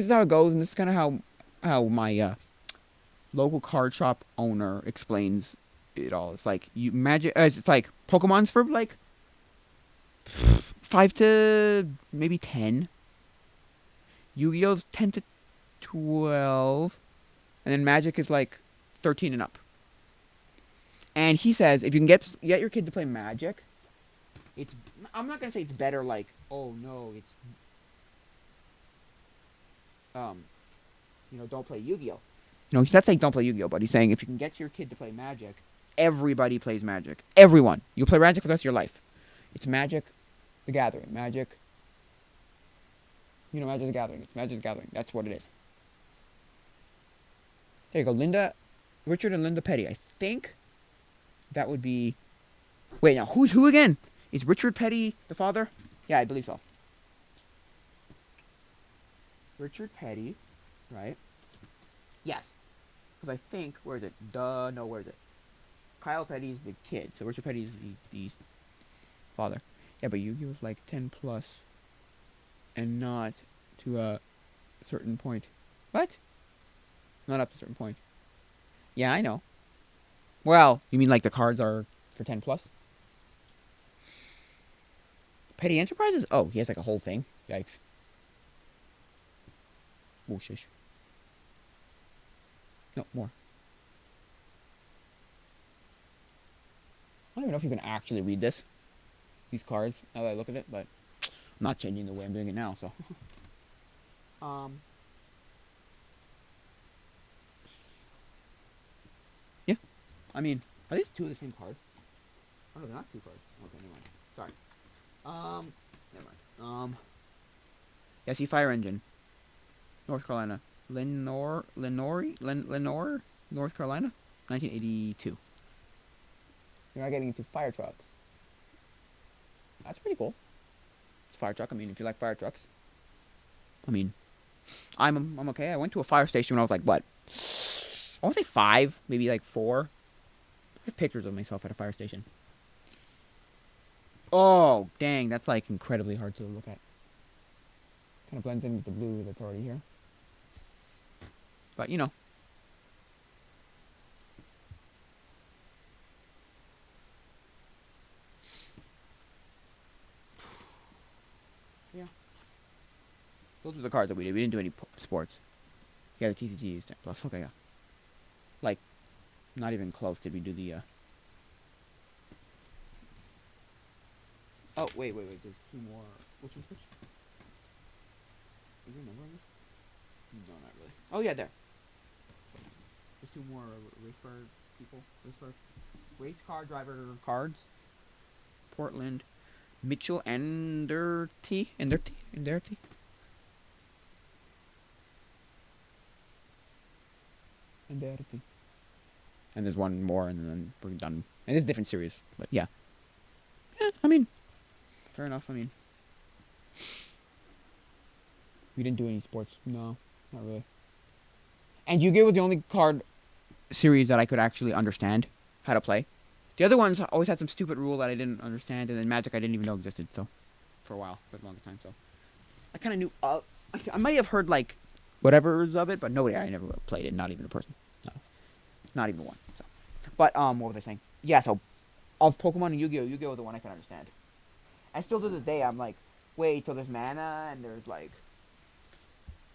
is how it goes, and this is kind of how my local card shop owner explains it all. It's like you Magic. It's like Pokemon's for like 5 to maybe 10. Yu-Gi-Oh's 10 to 12, and then Magic is like 13 and up. And he says if you can get your kid to play Magic, it's I'm not gonna say it's better. Like oh no, it's um don't play Yu-Gi-Oh. No, he's not saying don't play Yu-Gi-Oh, but he's saying if you can get your kid to play Magic, everybody plays Magic. Everyone, you'll play Magic for the rest of your life. It's Magic, the Gathering. Magic. Magic the Gathering. It's Magic the Gathering. That's what it is. There you go, Richard and Linda Petty. I think that would be. Wait, now who's who again? Is Richard Petty the father? Yeah, I believe so. Richard Petty, right? Yes. Because I think, where is it? No, where is it? Kyle Petty's the kid, so Richard Petty's the father. Yeah, but Yu-Gi was like 10 plus, and not to a certain point. What? Not up to a certain point. Yeah, I know. Well, you mean like the cards are for 10 plus? Petty Enterprises? Oh, he has like a whole thing. Yikes. Oh, shish. No, more. I don't even know if you can actually read these cards, now that I look at it, but I'm not changing the way I'm doing it now, so. Yeah. I mean, are these two of the same card? Oh, no, they're not two cards. Okay, never mind. Sorry. Never mind. Yeah, see, Fire Engine. North Carolina. Lenore, North Carolina? 1982. You're not getting into fire trucks. That's pretty cool. It's a fire truck. I mean, if you like fire trucks. I mean, I'm okay. I went to a fire station when I was like, what? I want to say 5, maybe like 4. I have pictures of myself at a fire station. Oh, dang. That's like incredibly hard to look at. Kind of blends in with the blue that's already here. But, Yeah. Those were the cards that we did. We didn't do any sports. Yeah, the TCG is 10 plus. Okay, yeah. Like, not even close did we do the, Oh, wait. There's 2 more. Which one's which? Is there a number on this? No, not really. Oh, yeah, there. There's 2 more race car people. Race car driver cards. Portland. Mitchell Anderty. Anderty. And there's one more, and then we're done. And it's a different series, but yeah. Yeah, I mean, fair enough. I mean, we didn't do any sports. No, not really. And Yu-Gi-Oh was the only card series that I could actually understand how to play. The other ones always had some stupid rule that I didn't understand, and then Magic I didn't even know existed. So, for a while, for the longest time. So, I kind of knew. I might have heard like whatever's of it, but nobody. I never played it. Not even a person. No, not even one. So, but what was I saying? Yeah. So, of Pokemon and Yu-Gi-Oh, Yu-Gi-Oh is the one I can understand. And still to this day, I'm like, wait. So there's mana and there's like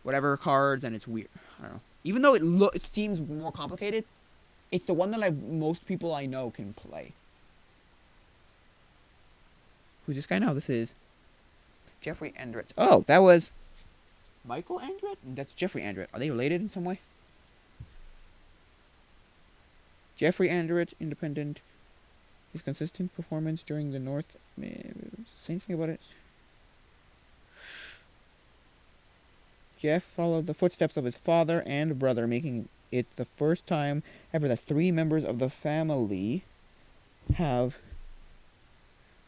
whatever cards, and it's weird. I don't know. Even though it seems more complicated, it's the one that most people I know can play. Who's this guy now? This is Jeffrey Andret. Oh, that was Michael Andret? That's Jeffrey Andret. Are they related in some way? Jeffrey Andret, independent. His consistent performance during the North. Say anything about it? Jeff followed the footsteps of his father and brother, making it the first time ever that 3 members of the family have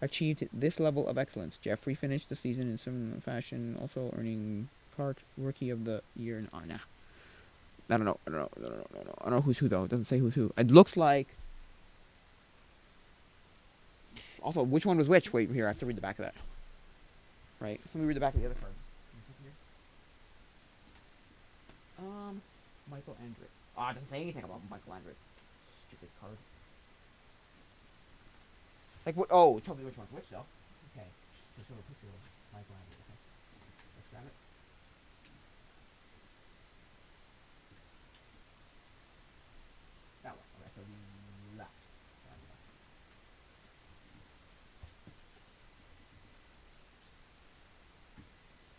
achieved this level of excellence. Jeffrey finished the season in similar fashion, also earning part Rookie of the Year in honor. I don't know. I don't know who's who though. It doesn't say who's who. It looks like. Also, which one was which? Wait, here I have to read the back of that. Right. Let me read the back of the other card. Michael Andret. It doesn't say anything about Michael Andret. Stupid card. Like what? Oh, tell me which one's which though. Okay. Just show a picture of my glasses. Okay. Let's grab it. That one. Okay. So the left.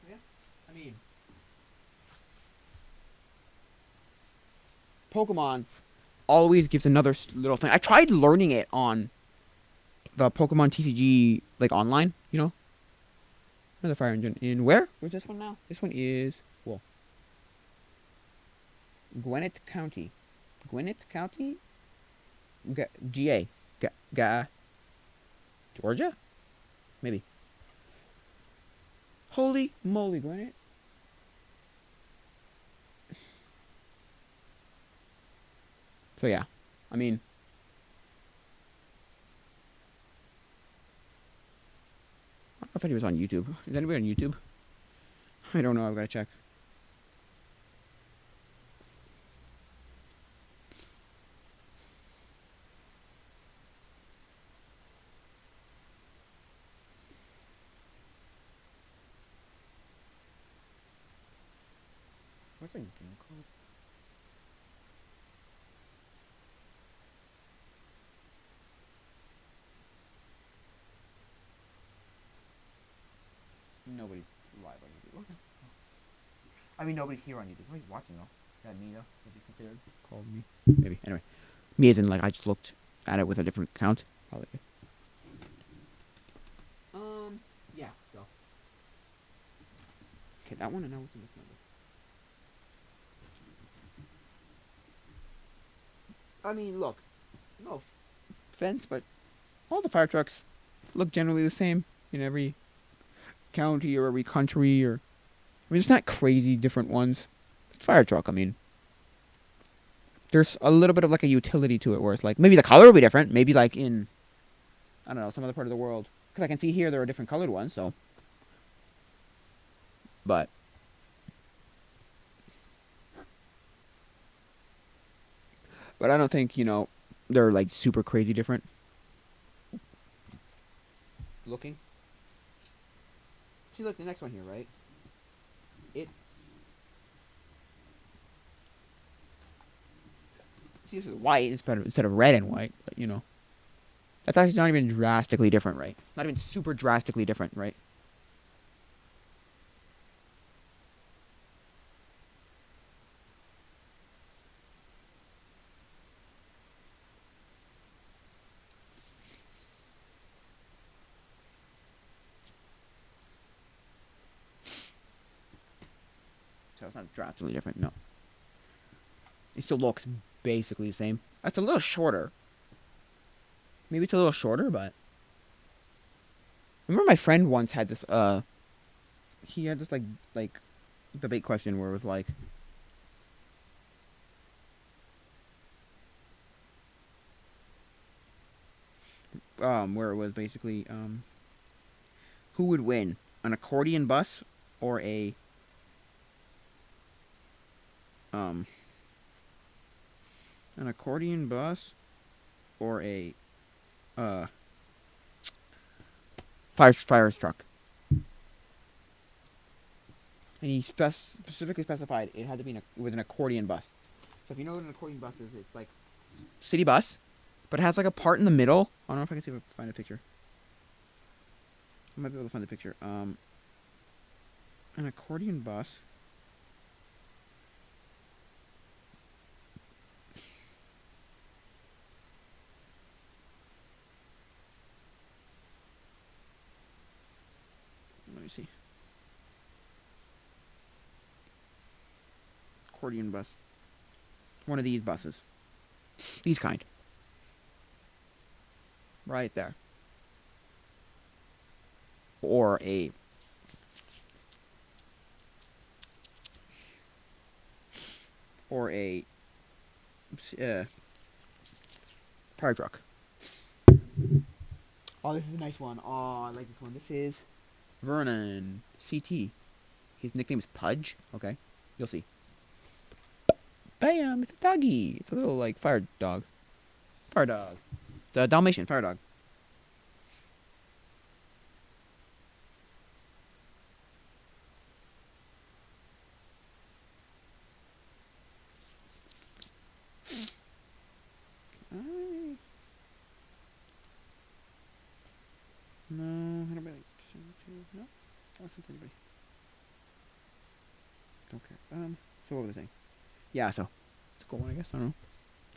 Yeah. I mean, Pokemon always gives another little thing. I tried learning it on the Pokemon TCG like online. You know, another fire engine in where? Where's this one now? This one is well, Gwinnett County. Gwinnett County. GA. Georgia? Maybe. Holy moly, Gwinnett. So yeah, I mean, I don't know if anyone's on YouTube. Is anybody on YouTube? I don't know. I've got to check. What's that game called? Nobody's live on YouTube. Okay. I mean, nobody's here on YouTube. Nobody's watching though. Is that me though? Is this considered called me? Maybe. Anyway, me as in like I just looked at it with a different account. Probably. Yeah. So. Okay, that one and now what's the next number? I mean, look, no offense, but all the fire trucks look generally the same in every county or every country, or I mean, it's not crazy different ones. It's a fire truck. I mean, there's a little bit of like a utility to it, where it's like maybe the color will be different. Maybe like in I don't know some other part of the world, because I can see here there are different colored ones. So, but I don't think they're like super crazy different looking. See, look, the next one here, right? It's see, this is white instead of red and white, but that's actually not even drastically different, right? Not even super drastically different, right? So it's not drastically different, no. It still looks basically the same. That's a little shorter. Maybe it's a little shorter, but I remember my friend once had this. He had this like debate question where it was like, where it was basically who would win, an accordion bus or a um, an accordion bus or a uh fire truck. And he specifically specified it had to be it was an accordion bus. So if you know what an accordion bus is, it's like city bus, but it has like a part in the middle. I don't know if I can see if I can find a picture. I might be able to find the picture. An accordion bus. Let me see. Accordion bus. One of these buses. These kind. Right there. Or a fire truck. Oh, this is a nice one. Oh, I like this one. This is Vernon CT. His nickname is Pudge. Okay, you'll see. Bam! It's a doggy. It's a little like fire dog. Fire dog. It's a Dalmatian fire dog. No, I don't really send to. No, I don't send to anybody. Don't care. So what was I saying? Yeah, so it's a cool one, I guess. I don't know.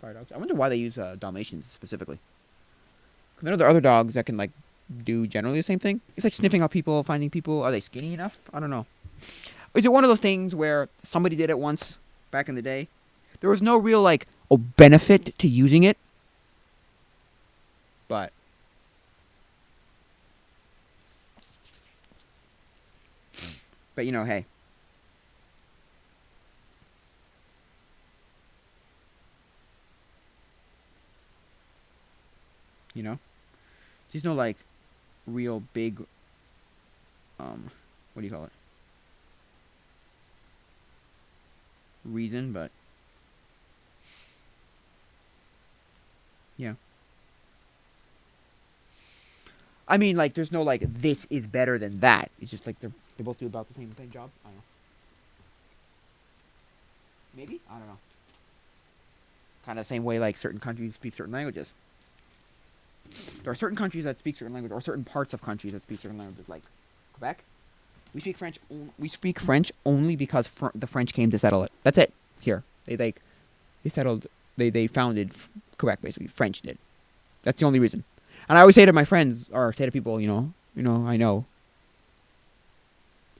Fire dogs. I wonder why they use Dalmatians specifically. 'Cause I know there are other dogs that can like do generally the same thing. It's like sniffing out people, finding people. Are they skinny enough? I don't know. Is it one of those things where somebody did it once back in the day? There was no real like benefit to using it, but you know, hey, you know, there's no like real big what do you call it? Reason, but yeah. I mean, like, there's no like this is better than that. It's just like they both do about the same thing job. I don't know. Maybe I don't know. Kind of the same way like certain countries speak certain languages. There are certain countries that speak certain languages, or certain parts of countries that speak certain languages, like Quebec. We speak French. We speak French only because the French came to settle it. That's it. Here, they settled. They founded Quebec basically. French did. That's the only reason. And I always say to my friends or say to people, I know,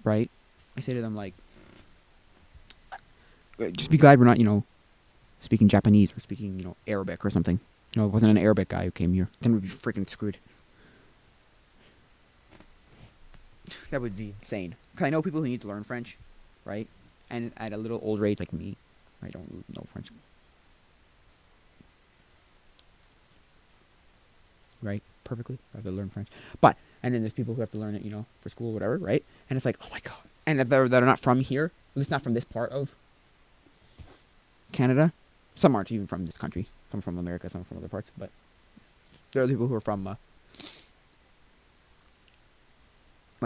right? I say to them like, just be glad we're not, speaking Japanese or speaking, Arabic or something. It wasn't an Arabic guy who came here. Then we'd be freaking screwed. That would be insane. Because I know people who need to learn French, right? And at a little older age like me, I don't know French. Right? Perfectly. I have to learn French. And then there's people who have to learn it, for school, whatever, right? And it's like, oh my god. And if that are not from here, at least not from this part of Canada. Some aren't even from this country. Some are from America, some are from other parts. But there are people who are from like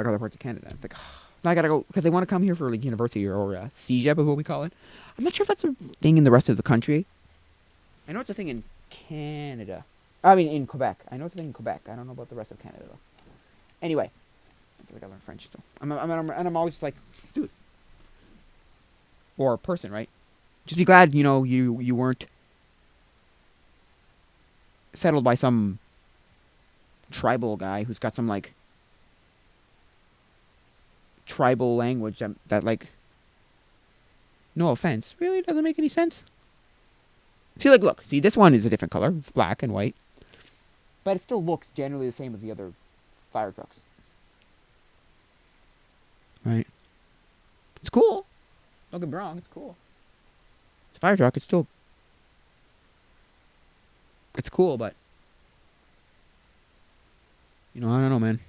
other parts of Canada. It's like, now I gotta go because they want to come here for like university or CEGEP is what we call it. I'm not sure if that's a thing in the rest of the country. I know it's a thing in Canada. I mean, in Quebec. I know it's a thing in Quebec. I don't know about the rest of Canada though. Anyway, I feel like I learned French, so I'm always just like, dude, or a person, right? Just be glad you weren't settled by some tribal guy who's got some like tribal language that like, no offense, really doesn't make any sense. See, like, look, this one is a different color. It's black and white, but it still looks generally the same as the other fire trucks. Right? It's cool. Don't get me wrong, it's cool. It's a fire truck. It's cool, but I don't know, man.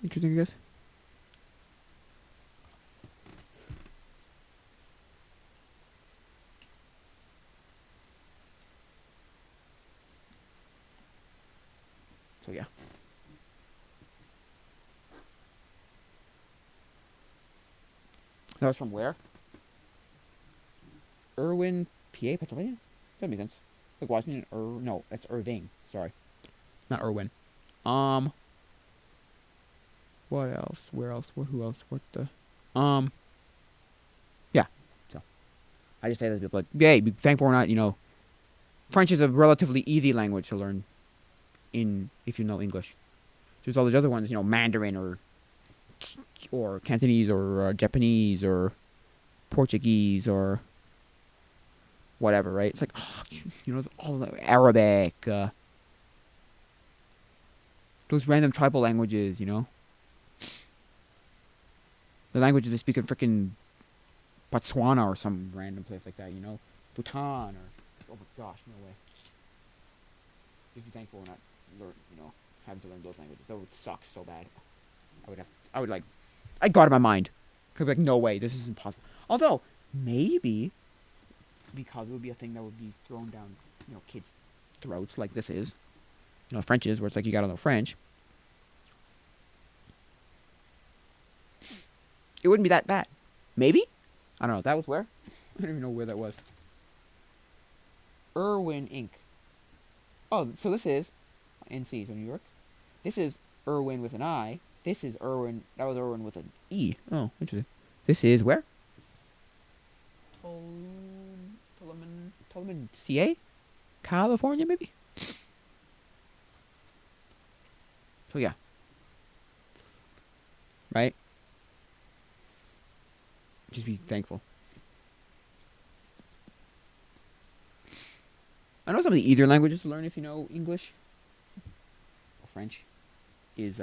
Interesting, I guess. So yeah. That was from where? Irwin, PA, Pennsylvania? That makes sense. Like Washington, no, that's Irving. Sorry. Not Irwin. What else? Where else? Who else? What the? Yeah. So, I just say that to people like, hey, be thankful we're not, French is a relatively easy language to learn if you know English. There's all these other ones, Mandarin or Cantonese or Japanese or Portuguese or whatever, right? It's like, all the Arabic, those random tribal languages, the languages they speak in frickin' Botswana or some random place like that, Bhutan or, oh my gosh, no way. Just be thankful we're not having to learn those languages. That would suck so bad. I got in my mind. Could be like, no way, this is impossible. Although, maybe, because it would be a thing that would be thrown down, kids' throats like this is. French is, where it's like you gotta know French. It wouldn't be that bad. Maybe? I don't know. That was where? I don't even know where that was. Irwin Inc. Oh, so this is NC, so New York. This is Irwin with an I. This is Irwin. That was Irwin with an E. Oh, interesting. This is where? Tolman, CA? California, maybe? So, yeah. Right? Just be thankful. I know some of the easier languages to learn if you know English or French is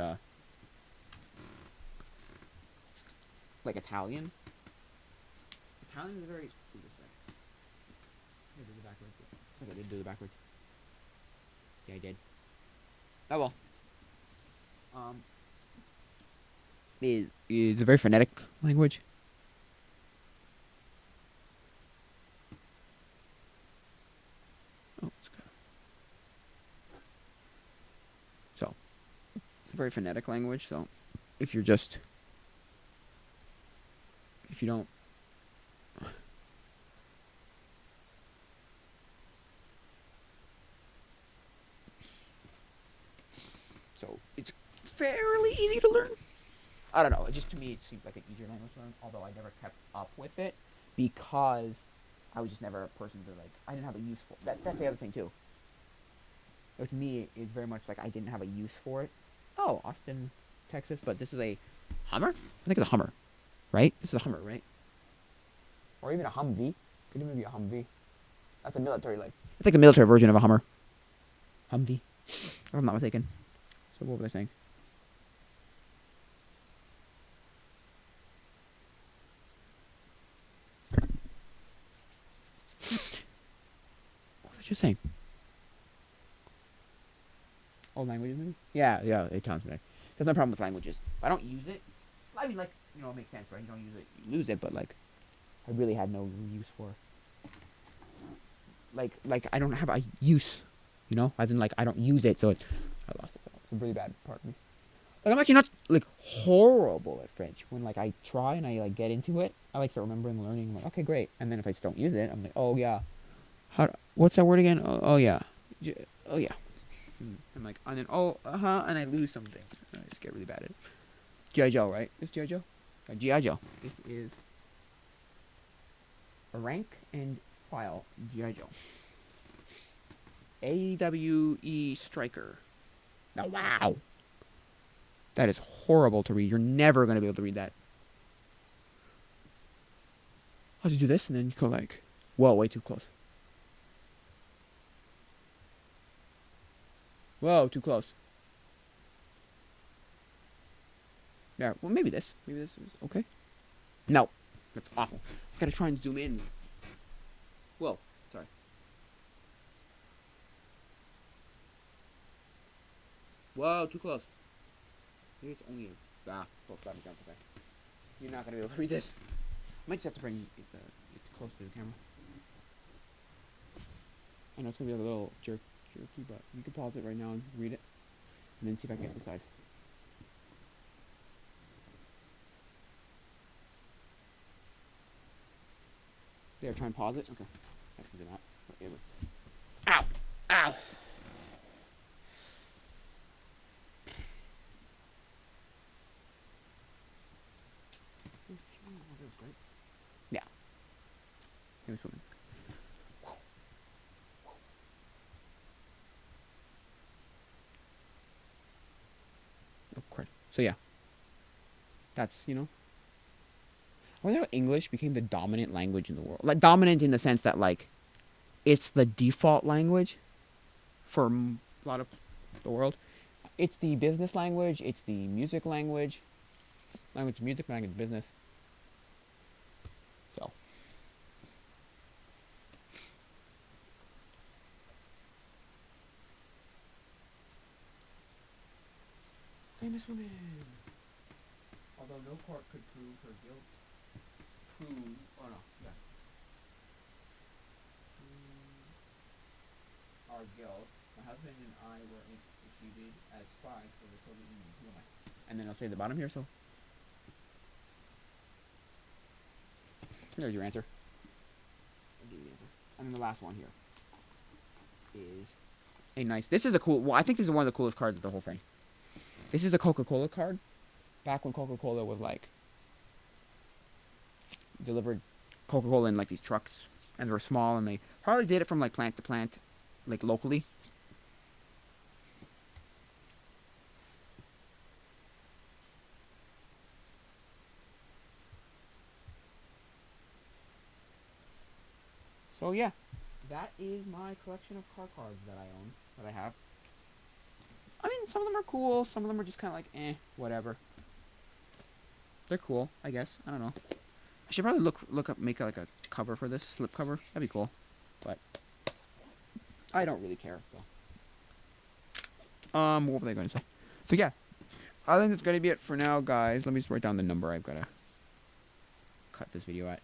like Italian. Italian is very. Do this thing. I did it backwards. I did do it backwards. Yeah, I did. Oh well. Is a very phonetic language. Oh, it's good. So, it's a very phonetic language. So, if you don't. So, it's fairly easy to learn. I don't know. Just to me, it seems like an easier language to learn. Although I never kept up with it because I was just never a person to like. I didn't have a use for that's the other thing too. With me, it's very much like I didn't have a use for it. Oh, Austin, Texas, but this is a Hummer. I think it's a Hummer, right? This is a Hummer, right? Or even a Humvee. Could even be a Humvee. That's a military like. It's like the military version of a Hummer. Humvee, if I'm not mistaken. So what was I saying? What was I just saying? All languages, maybe? Yeah, it sounds right. There's no problem with languages. If I don't use it, I mean, like, it makes sense, right? You don't use it, you lose it, but, like, I really had no use for it. Like, I don't have a use, As in, like, I don't use it, so I lost it. It's a really bad part of me. Like, I'm actually not, like, horrible at French. When, like, I try and I, like, get into it, I like to remember and learning. I'm like, okay, great. And then if I just don't use it, I'm like, oh, yeah. What's that word again? Oh yeah. Oh, yeah. I'm like, and then, and I lose something. I just get really bad at it. G.I. Joe, right? It's G.I. Joe? G.I. Joe. This is a rank and file G.I. Joe. AWE Striker. Now, wow. That is horrible to read. You're never going to be able to read that. I'll just do this, and then you go like, whoa, way too close. Whoa, too close. Yeah, well, maybe this. Maybe this is okay. No, that's awful. I gotta try and zoom in. Whoa, sorry. Whoa, too close. Maybe it's only close that again. Okay. You're not gonna be able to read this. I might just have to bring it close to the camera. I know it's gonna be a little jerky, but you can pause it right now and read it, and then see if I can get this side. There, try and pause it. Okay. That's do that. Ow! Ow! Yeah. It was swimming. Oh, crud. So yeah. That's, I wonder how English became the dominant language in the world. Like, dominant in the sense that, like, it's the default language for a lot of the world. It's the business language. It's the music language. Language music, language business. So. Famous woman. Although no court could prove her guilt. Oh no, yeah. Our guilt. My husband and I were executed as spies for the Soviet Union. Who am I? And then I'll say the bottom here, so. There's your answer. I'll give you the answer. And then the last one here is a nice. This is a cool. Well, I think this is one of the coolest cards of the whole thing. This is a Coca-Cola card. Back when Coca-Cola was like delivered Coca-Cola in like these trucks, and they were small, and they probably did it from like plant to plant, like locally. So yeah, that is my collection of car cards that I own, that I have. I mean, some of them are cool, some of them are just kind of like, whatever. They're cool, I guess. I don't know. I should probably look up, make like a cover for this, slip cover. That'd be cool, but I don't really care. So, what were they going to say? So yeah, I think that's gonna be it for now, guys. Let me just write down the number I've gotta cut this video at.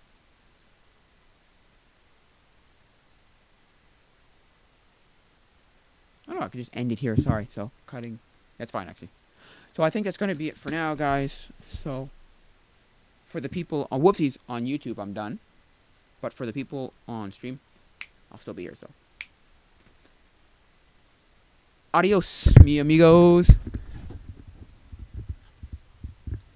Oh no, I could just end it here. Sorry. So cutting, that's fine actually. So I think that's gonna be it for now, guys. So for the people on whoopsies on YouTube, I'm done. But for the people on stream, I'll still be here. So adios, mi amigos.